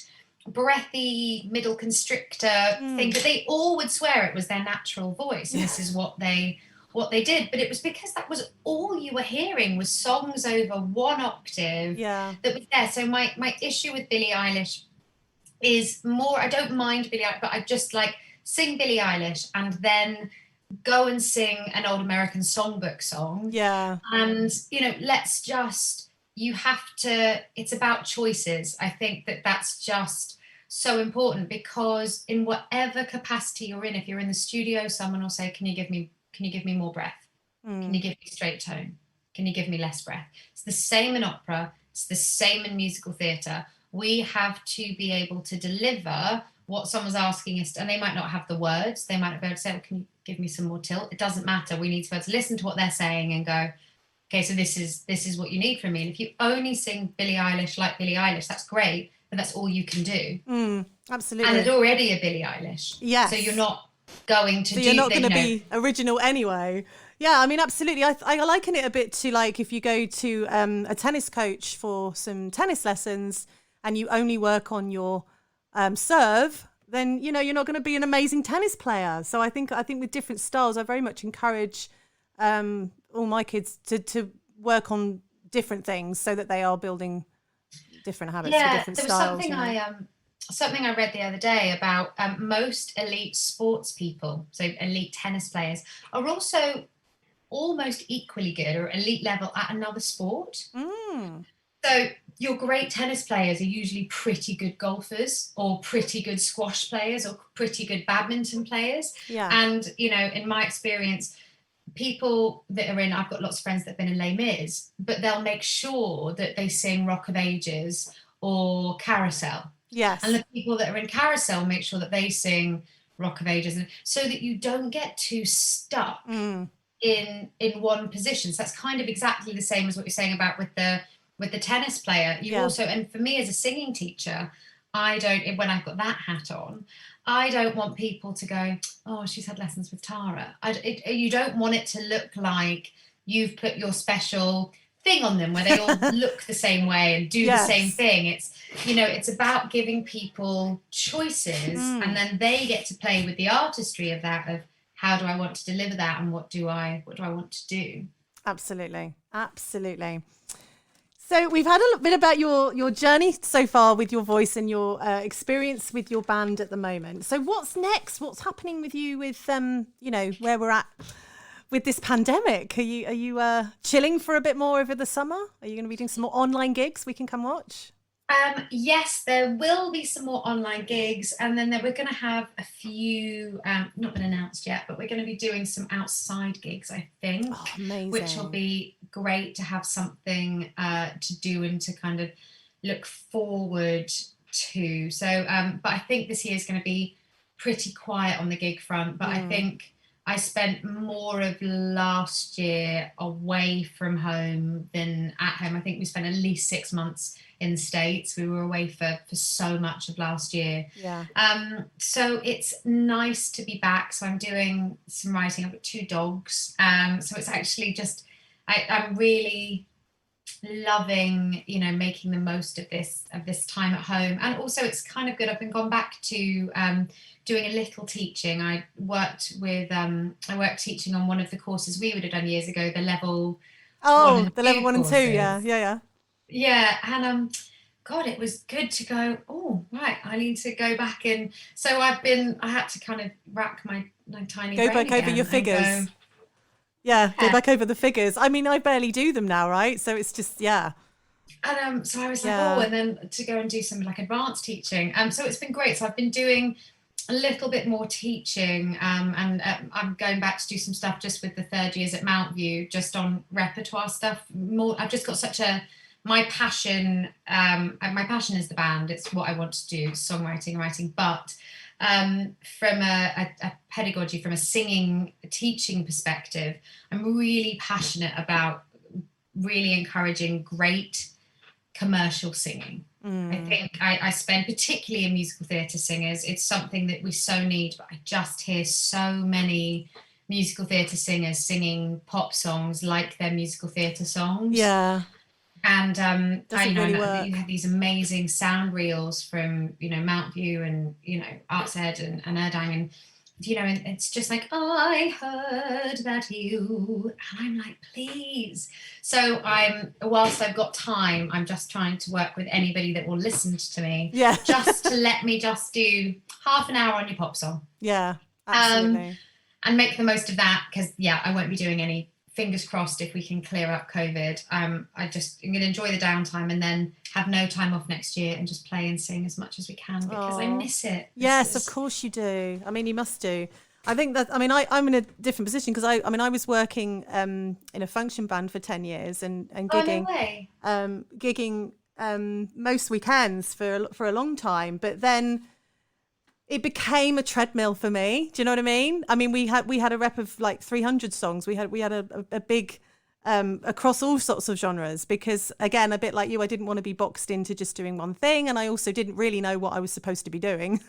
breathy middle constrictor thing, but they all would swear it was their natural voice. And this is what they did. But it was because that was all you were hearing was songs over one octave that was there. So my issue with Billie Eilish is more, I don't mind Billie Eilish, but I just like sing Billie Eilish and then go and sing an old American songbook song. Yeah. And, it's about choices. I think that's just so important, because in whatever capacity you're in, if you're in the studio, someone will say, can you give me more breath? Can you give me straight tone? Can you give me less breath? It's the same in opera. It's the same in musical theatre. We have to be able to deliver what someone's asking us, and they might not have the words. They might not be able to say, well, can you give me some more tilt? It doesn't matter. We need to be able to listen to what they're saying and go, okay, so this is what you need from me. And if you only sing Billie Eilish like Billie Eilish, that's great, but that's all you can do. Absolutely. And there's already a Billie Eilish. Yes. So you're not going to you're not going to be original anyway. Yeah, I mean, absolutely. I liken it a bit to like if you go to a tennis coach for some tennis lessons and you only work on your serve, then you're not going to be an amazing tennis player. So I think with different styles, I very much encourage all my kids to work on different things so that they are building different habits for different styles. Something I read the other day about most elite sports people, so elite tennis players, are also almost equally good or elite level at another sport. So your great tennis players are usually pretty good golfers or pretty good squash players or pretty good badminton players. Yeah. And, in my experience, people that are I've got lots of friends that have been in Les Mis, but they'll make sure that they sing Rock of Ages or Carousel. Yes. And the people that are in Carousel make sure that they sing Rock of Ages, and so that you don't get too stuck in one position. So that's kind of exactly the same as what you're saying about with the tennis player. You also, and for me as a singing teacher, when I've got that hat on, I don't want people to go, oh, she's had lessons with Tara. You don't want it to look like you've put your special thing on them where they all look the same way and do the same thing. It's about giving people choices, and then they get to play with the artistry of that, of how do I want to deliver that, and what do I want to do. Absolutely. So we've had a little bit about your journey so far with your voice and your experience with your band at the moment. So what's next? What's happening with you with where we're at with this pandemic? Are you chilling for a bit more over the summer? Are you going to be doing some more online gigs we can come watch? Yes, there will be some more online gigs, and then we're going to have a few, not been announced yet, but we're going to be doing some outside gigs, I think. Oh, amazing. Which will be great to have something to do and to kind of look forward to. So, but I think this year is going to be pretty quiet on the gig front, but I think I spent more of last year away from home than at home. I think we spent at least 6 months in the States. We were away for so much of last year. Yeah. So it's nice to be back. So I'm doing some writing. I've got 2 dogs. So it's actually just, I'm really loving, you know, making the most of this time at home. And also it's kind of good. I've been gone back to doing a little teaching. I worked teaching on one of the courses we would have done years ago, the level the level 1 and 2. Yeah. And God, it was good to go, oh, right, I need to go back. And so I had to kind of rack my tiny go brain back over your figures. Go back over the figures. I mean, I barely do them now, right? So it's just, yeah. And so I was like, and then to go and do some like advanced teaching. So it's been great. So I've been doing a little bit more teaching, and I'm going back to do some stuff just with the 3rd years at Mount View, just on repertoire stuff. More, I've just got my passion is the band. It's what I want to do, songwriting and writing. But from a pedagogy, from a singing, teaching perspective, I'm really passionate about really encouraging great commercial singing. I think I spend, particularly in musical theatre singers, it's something that we so need, but I just hear so many musical theatre singers singing pop songs like their musical theatre songs. Yeah. And I know really that you have these amazing sound reels from, you know, Mount View and, you know, Arts Ed and Erdang, and, you know, and it's just like, I heard that you, and I'm like, please. So whilst I've got time, I'm just trying to work with anybody that will listen to me, just to let me just do half an hour on your pop song. Yeah, absolutely. And make the most of that, because I won't be doing any, fingers crossed, if we can clear up COVID. I'm going to enjoy the downtime and then have no time off next year and just play and sing as much as we can, because I miss it. Yes, of course you do. I mean, you must do. I think that, I mean, I'm in a different position, because I was working in a function band for 10 years and gigging, gigging most weekends for a long time. But then it became a treadmill for me. Do you know what I mean? I mean, we had a rep of like 300 songs. We had a big across all sorts of genres, because again, a bit like you, I didn't want to be boxed into just doing one thing, and I also didn't really know what I was supposed to be doing.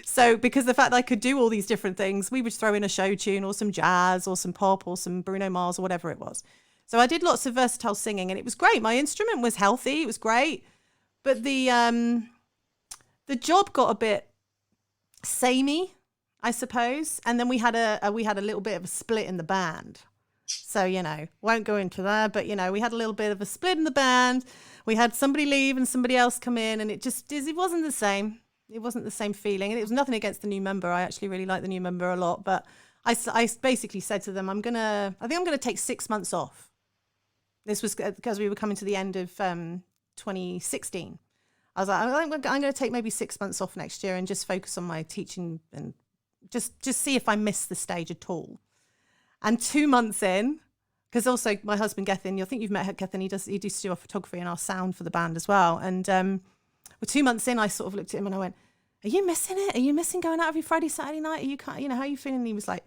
So because the fact that I could do all these different things, we would throw in a show tune or some jazz or some pop or some Bruno Mars or whatever it was. So I did lots of versatile singing, and it was great. My instrument was healthy, it was great, but the job got a bit samey, I suppose. And then we had a little bit of a split in the band. So, you know, won't go into that, but, you know, we had a little bit of a split in the band. We had somebody leave and somebody else come in, and it wasn't the same. It wasn't the same feeling. And it was nothing against the new member. I actually really like the new member a lot. But I basically said to them, I think I'm going to take 6 months off. This was because we were coming to the end of 2016. I was like, I'm going to take maybe 6 months off next year and just focus on my teaching and just see if I miss the stage at all. And 2 months in, because also my husband Gethin, I think you've met Gethin, he does do our photography and our sound for the band as well. And 2 months in, I sort of looked at him and I went, "Are you missing it? Are you missing going out every Friday, Saturday night? How are you feeling?" And he was like,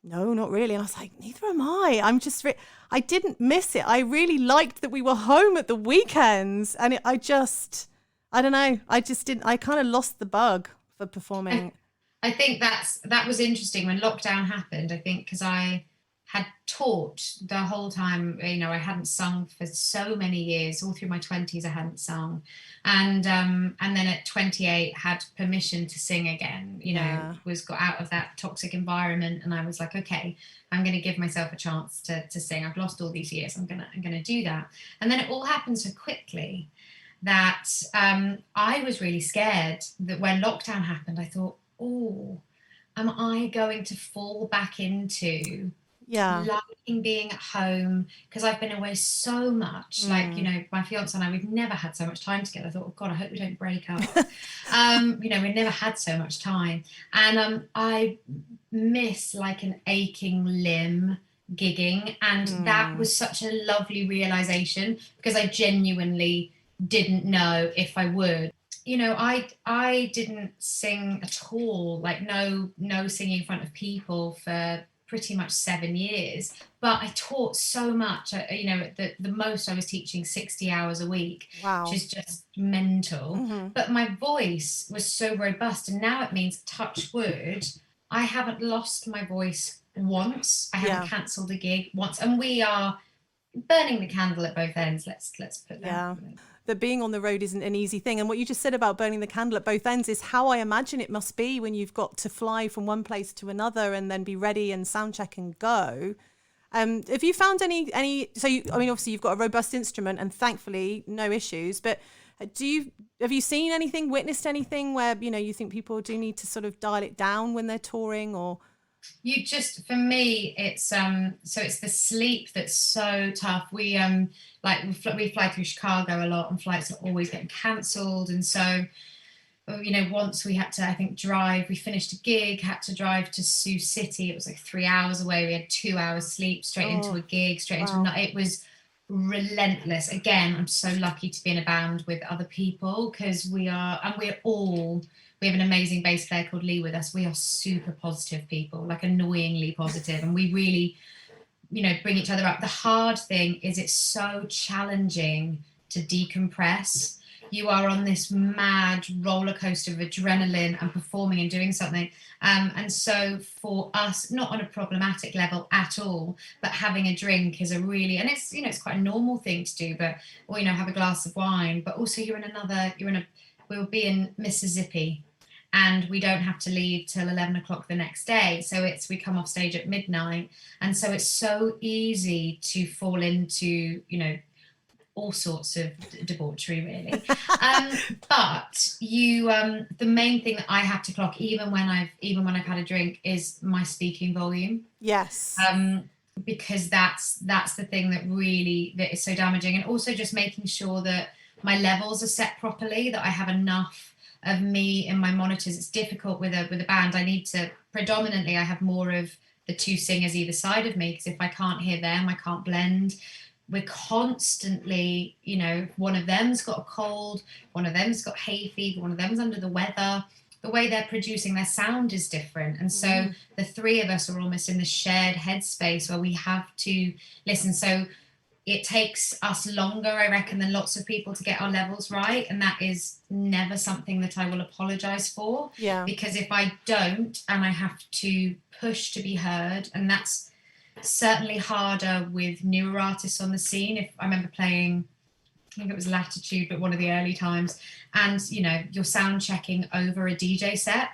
"No, not really." And I was like, "Neither am I. I didn't miss it. I really liked that we were home at the weekends." And I don't know. I kind of lost the bug for performing. I think that was interesting when lockdown happened. I think because I had taught the whole time, you know, I hadn't sung for so many years. All through my 20s, I hadn't sung. And then at 28, had permission to sing again, you know, got out of that toxic environment. And I was like, okay, I'm going to give myself a chance to sing. I've lost all these years. I'm going to do that. And then it all happened so quickly that I was really scared that when lockdown happened, I thought, oh, am I going to fall back into liking being at home, because I've been away so much. Like, you know, my fiance and I, we've never had so much time together. I thought, oh God, I hope we don't break up. You know, we've never had so much time. And I miss like an aching limb gigging. And that was such a lovely realization, because I genuinely didn't know if I would. You know, I didn't sing at all, like no singing in front of people for pretty much 7 years, but I taught so much. The most I was teaching 60 hours a week, Wow. which is just mental. But my voice was so robust, and now it means, touch wood, I haven't lost my voice once. I haven't cancelled a gig once, and we are burning the candle at both ends. Let's put that. Yeah. That being on the road isn't an easy thing. And what you just said about burning the candle at both ends is how I imagine it must be when you've got to fly from one place to another and then be ready and sound check and go. Have you found any, obviously you've got a robust instrument and thankfully no issues, but have you seen anything, witnessed anything where, you think people do need to sort of dial it down when they're touring? Or for me, it's it's the sleep that's so tough. We fly through Chicago a lot, and flights are always getting cancelled. And so, once we had to, I think, drive. We finished a gig, had to drive to Sioux City. It was like 3 hours away. We had 2 hours sleep straight into a gig, straight into it was relentless. Again, I'm so lucky to be in a band with other people, because we have an amazing bass player called Lee with us. We are super positive people, like annoyingly positive, and we really, bring each other up. The hard thing is it's so challenging to decompress. You are on this mad roller coaster of adrenaline and performing and doing something. And so for us, not on a problematic level at all, but having a drink is and it's, it's quite a normal thing to do, or have a glass of wine, but also we'll be in Mississippi, and we don't have to leave till 11 o'clock the next day. So we come off stage at midnight. And so it's so easy to fall into, all sorts of debauchery, really. But the main thing that I have to clock, even when I've had a drink, is my speaking volume. Yes. Because that's the thing that is so damaging. And also just making sure that my levels are set properly, that I have enough of me in my monitors. It's difficult with a band. I have more of the two singers either side of me, because if I can't hear them, I can't blend. We're constantly, one of them's got a cold, one of them's got hay fever, one of them's under the weather. The way they're producing their sound is different. And so the three of us are almost in the shared headspace where we have to listen. So it takes us longer, I reckon, than lots of people to get our levels right. And that is never something that I will apologize for. Yeah. Because if I don't, and I have to push to be heard, and that's certainly harder with newer artists on the scene. If I remember playing, I think it was Latitude, but one of the early times, and you're sound checking over a DJ set.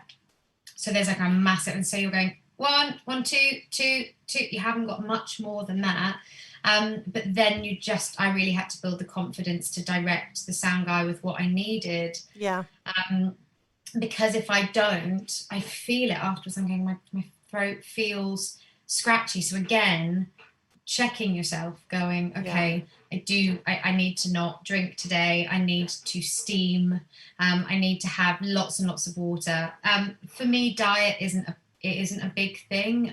So there's like a massive, and so you're going 1, 1, 2, 2, 2. You haven't got much more than that. But then I really had to build the confidence to direct the sound guy with what I needed. Yeah. Because if I don't, I feel it afterwards. I'm going, my throat feels scratchy. So again, checking yourself, going, okay, I need to not drink today. I need to steam. I need to have lots and lots of water. For me, diet isn't a big thing.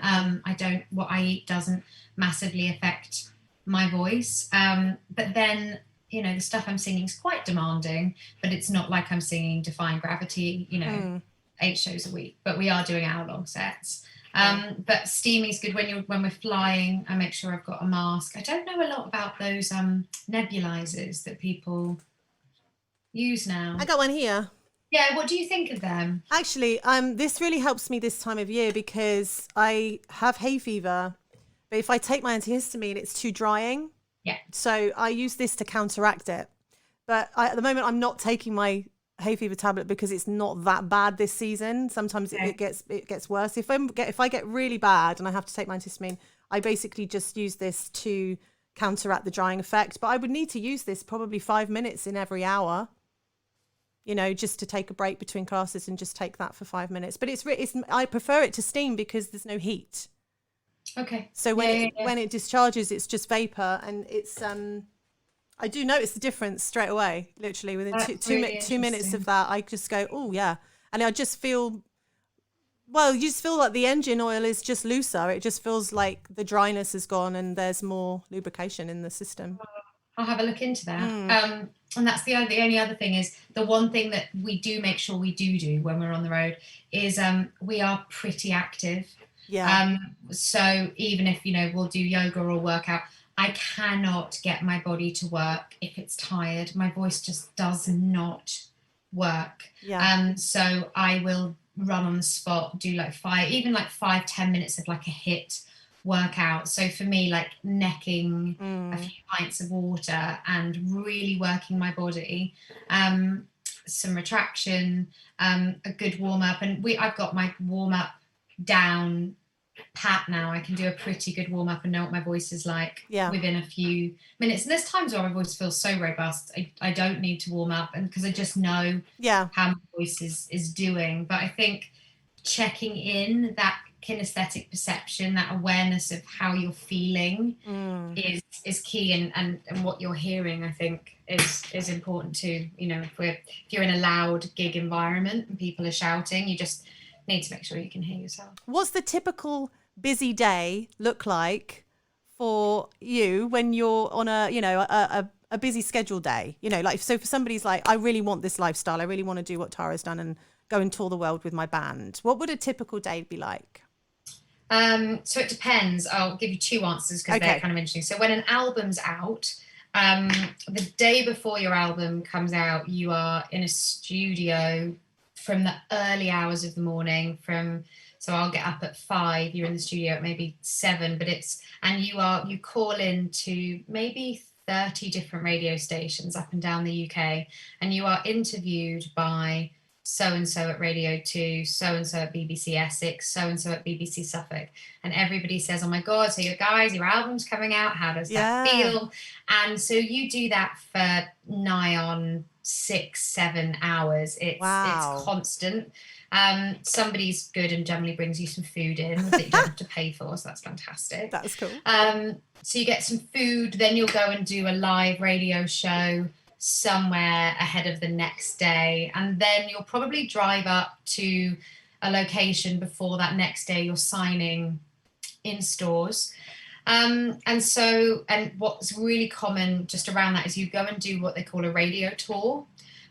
What I eat doesn't massively affect my voice. But then, the stuff I'm singing is quite demanding, but it's not like I'm singing Defying Gravity, 8 shows a week, but we are doing hour-long sets. But steaming is good when we're flying. I make sure I've got a mask. I don't know a lot about those nebulizers that people use now. I got one here. Yeah, what do you think of them? Actually, this really helps me this time of year because I have hay fever, but if I take my antihistamine, it's too drying. Yeah. So I use this to counteract it. But at the moment, I'm not taking my hay fever tablet because it's not that bad this season. Sometimes it gets worse. If I get really bad and I have to take my antihistamine, I basically just use this to counteract the drying effect. But I would need to use this probably 5 minutes in every hour, just to take a break between classes and just take that for 5 minutes. But I prefer it to steam because there's no heat. Okay. So when it discharges, it's just vapor, and it's I do notice the difference straight away. Literally within two minutes of that, I just go, oh yeah, and I just feel. Well, you just feel like the engine oil is just looser. It just feels like the dryness is gone and there's more lubrication in the system. I'll have a look into that. And that's the only other thing is the one thing that we do make sure we do when we're on the road is we are pretty active. Yeah. So even if, we'll do yoga or workout, I cannot get my body to work if it's tired. My voice just does not work. Yeah. So I will run on the spot, do like 5-10 minutes of like a hit workout. So for me, like necking a few pints of water and really working my body, some retraction, a good warm up. And I've got my warm up down pat now. I can do a pretty good warm up and know what my voice is like within a few minutes. And there's times where my voice feels so robust, I don't need to warm up, and because I just know how my voice is doing. But I think checking in that kinesthetic perception, that awareness of how you're feeling is key, and what you're hearing, I think, is important too. If you're in a loud gig environment and people are shouting, you just need to make sure you can hear yourself. What's the typical busy day look like for you when you're on a busy schedule day? Like, so for somebody's like, I really want this lifestyle, I really want to do what Tara's done and go and tour the world with my band, what would a typical day be like? So it depends. I'll give you two answers because they're kind of interesting. So when an album's out, the day before your album comes out, you are in a studio from the early hours of the morning. So I'll get up at 5, you're in the studio at maybe 7, and you call in to maybe 30 different radio stations up and down the UK, and you are interviewed by so-and-so at Radio 2, so-and-so at BBC Essex, so-and-so at BBC Suffolk. And everybody says, oh my God, so your album's coming out. How does that feel? And so you do that for nigh on 6-7 hours. It's constant. Somebody's good and generally brings you some food in that you don't have to pay for, so that's fantastic. That's cool. So you get some food, then you'll go and do a live radio show somewhere ahead of the next day, and then you'll probably drive up to a location before that next day you're signing in stores. And what's really common just around that is you go and do what they call a radio tour.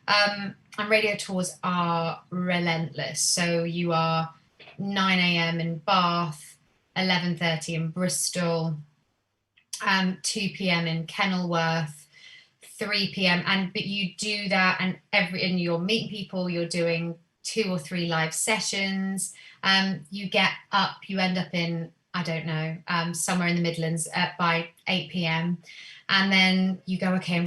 And radio tours are relentless. So you are 9 a.m. in Bath, 11:30 in Bristol, 2 p.m. in Kenilworth, 3 p.m. But you do that, and you're meeting people, you're doing 2 or 3 live sessions. You get up, you end up in, I don't know, somewhere in the Midlands by 8 p.m. And then you go, okay, I'm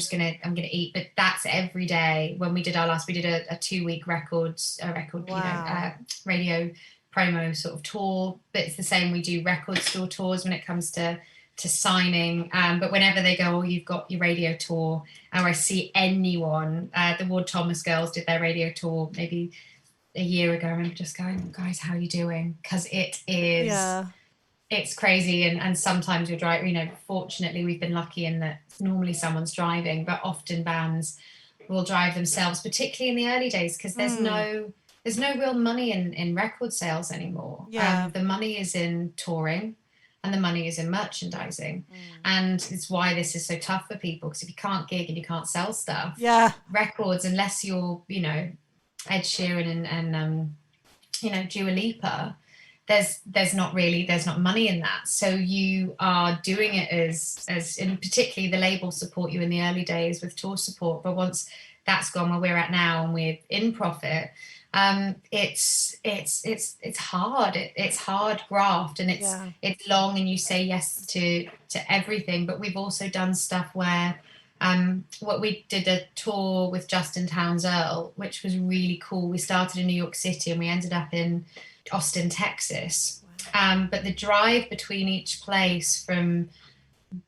gonna eat. But that's every day. When we did our last, we did a 2-week radio promo sort of tour. But it's the same. We do record store tours when it comes to signing. But whenever they go, oh, you've got your radio tour, or I see anyone, the Ward Thomas girls did their radio tour maybe a year ago. I remember just going, guys, how are you doing? Because it is. Yeah. It's crazy, and sometimes you're driving. Fortunately, we've been lucky in that normally someone's driving, but often bands will drive themselves, particularly in the early days, because there's no real money in record sales anymore. Yeah. The money is in touring, and the money is in merchandising, and it's why this is so tough for people. Because if you can't gig and you can't sell stuff, records, unless you're Ed Sheeran and Dua Lipa, there's not money in that. So you are doing it as and particularly the labels support you in the early days with tour support, but once that's gone, where we're at now and we're in profit, it's hard. It's hard graft, and it's long, and you say yes to everything. But we've also done stuff where we did a tour with Justin Townes Earl, which was really cool. We started in New York City and we ended up in Austin, Texas. But the drive between each place, from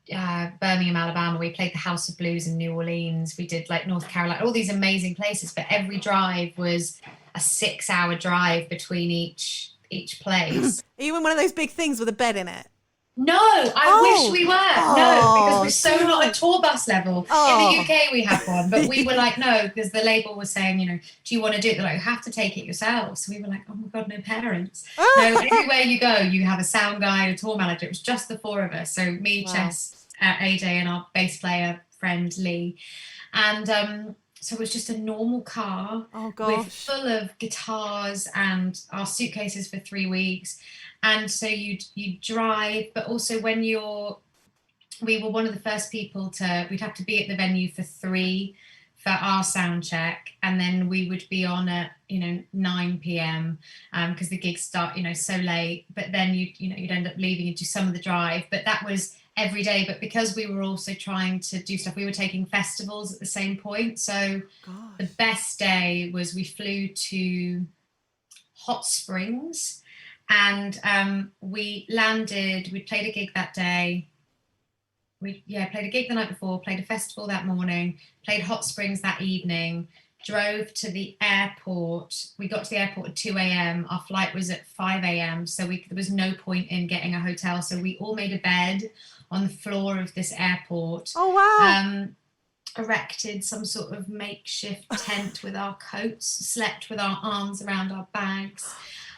Birmingham, Alabama, we played the House of Blues in New Orleans, we did like North Carolina, all these amazing places, but every drive was a 6-hour drive between each place. Are you in one of those big things with a bed in it? No, I wish we were. No, because we're so not at tour bus level. In the UK we have one, but we were like, no, because the label was saying, do you want to do it? They're like, you have to take it yourself. So we were like, oh my God, no parents. No, everywhere you go, you have a sound guy, a tour manager. It was just the 4 of us. So me, Chess, AJ, and our bass player friend Lee. And So it was just a normal car with full of guitars and our suitcases for 3 weeks. And so you drive, but also we were one of the first people we'd have to be at the venue for 3 for our sound check, and then we would be on at 9 p.m. Because the gigs start so late, but then you'd end up leaving and do some of the drive, but that was every day. But because we were also trying to do stuff, we were taking festivals at the same point. So the best day was we flew to Hot Springs, and we landed. We played a gig that day. We played a gig the night before, played a festival that morning, played Hot Springs that evening, drove to the airport. We got to the airport at 2 a.m. Our flight was at 5 a.m. So there was no point in getting a hotel. So we all made a bed on the floor of this airport. Oh, wow. Erected some sort of makeshift tent with our coats, slept with our arms around our bags.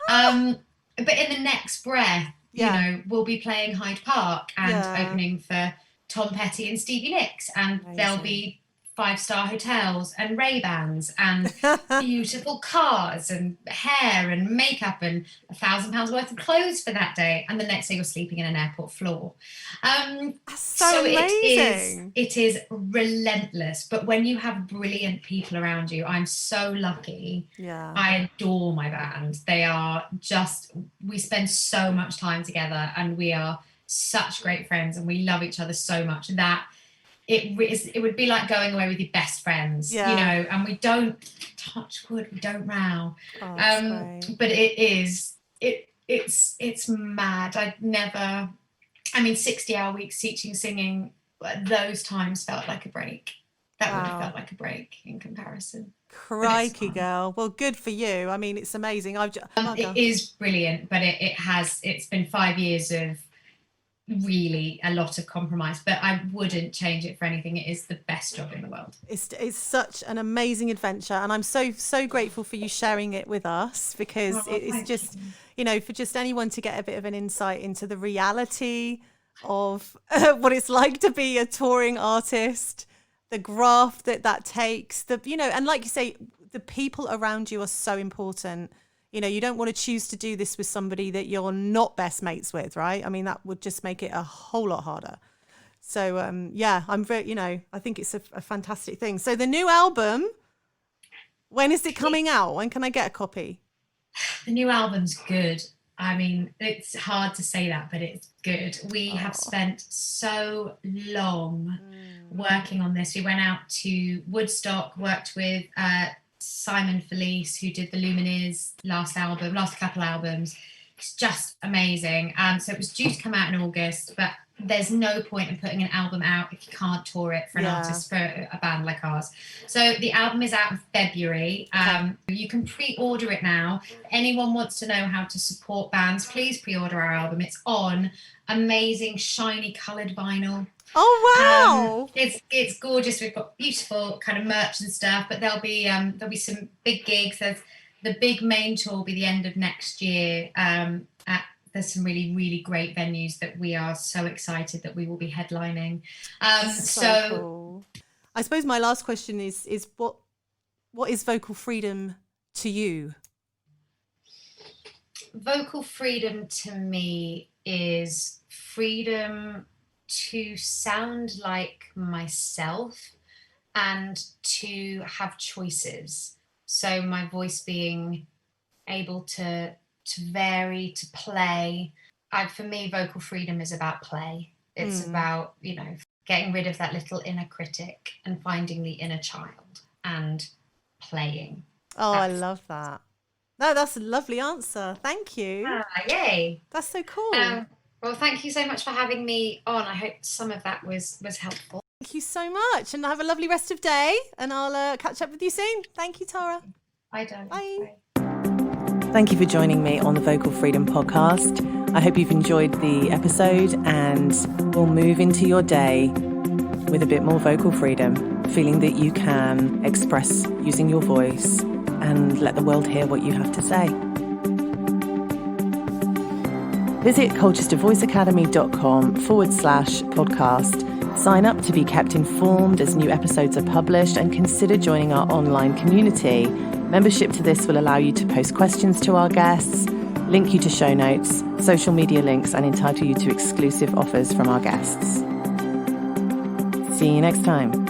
But in the next breath, we'll be playing Hyde Park and opening for Tom Petty and Stevie Nicks, and there'll be 5-star hotels and Ray-Bans and beautiful cars and hair and makeup and £1,000 worth of clothes for that day. And the next day you're sleeping in an airport floor. So amazing. It is relentless. But when you have brilliant people around you, I'm so lucky. Yeah. I adore my band. We spend so much time together, and we are such great friends, and we love each other so much that it would be like going away with your best friends, and we don't, touch wood, we don't row. But it's mad. 60-hour weeks teaching singing, those times felt like a break. That would have felt like a break in comparison. Crikey, girl. Well, good for you. I mean, it's amazing. It is brilliant, but it's been 5 years of really a lot of compromise, but I wouldn't change it for anything. It is the best job in the world. It's such an amazing adventure, and I'm so grateful for you sharing it with us, because it's just for just anyone to get a bit of an insight into the reality of what it's like to be a touring artist, the graft that takes, and like you say, the people around you are so important. You don't want to choose to do this with somebody that you're not best mates with, right? I mean, that would just make it a whole lot harder. So, I'm very, I think it's a fantastic thing. So the new album, when is it coming out? When can I get a copy? The new album's good. I mean, it's hard to say that, but it's good. We have spent so long working on this. We went out to Woodstock, worked with Simon Felice, who did the Lumineers last couple albums. It's just amazing. So it was due to come out in August, but there's no point in putting an album out if you can't tour it for an artist, for a band like ours. So the album is out in February. You can pre-order it now. If anyone wants to know how to support bands, please pre-order our album. It's on amazing shiny coloured vinyl. Oh wow! It's gorgeous. We've got beautiful kind of merch and stuff, but there'll be some big gigs. The big main tour will be the end of next year. There's some really, really great venues that we are so excited that we will be headlining. So cool. I suppose my last question is what is vocal freedom to you? Vocal freedom to me is freedom to sound like myself and to have choices. So my voice being able to vary, to play. For me, vocal freedom is about play. It's about, getting rid of that little inner critic and finding the inner child and playing. Oh, I love that. No, that's a lovely answer. Thank you. Yay. That's so cool. Well, thank you so much for having me on. I hope some of that was helpful. Thank you so much, and have a lovely rest of day, and I'll catch up with you soon. Thank you, Tara. Bye, darling. Bye. Thank you for joining me on the Vocal Freedom podcast. I hope you've enjoyed the episode, and we'll move into your day with a bit more vocal freedom, feeling that you can express using your voice and let the world hear what you have to say. Visit colchestervoiceacademy.com/podcast Sign up to be kept informed as new episodes are published and consider joining our online community. Membership to this will allow you to post questions to our guests, link you to show notes, social media links, and entitle you to exclusive offers from our guests. See you next time.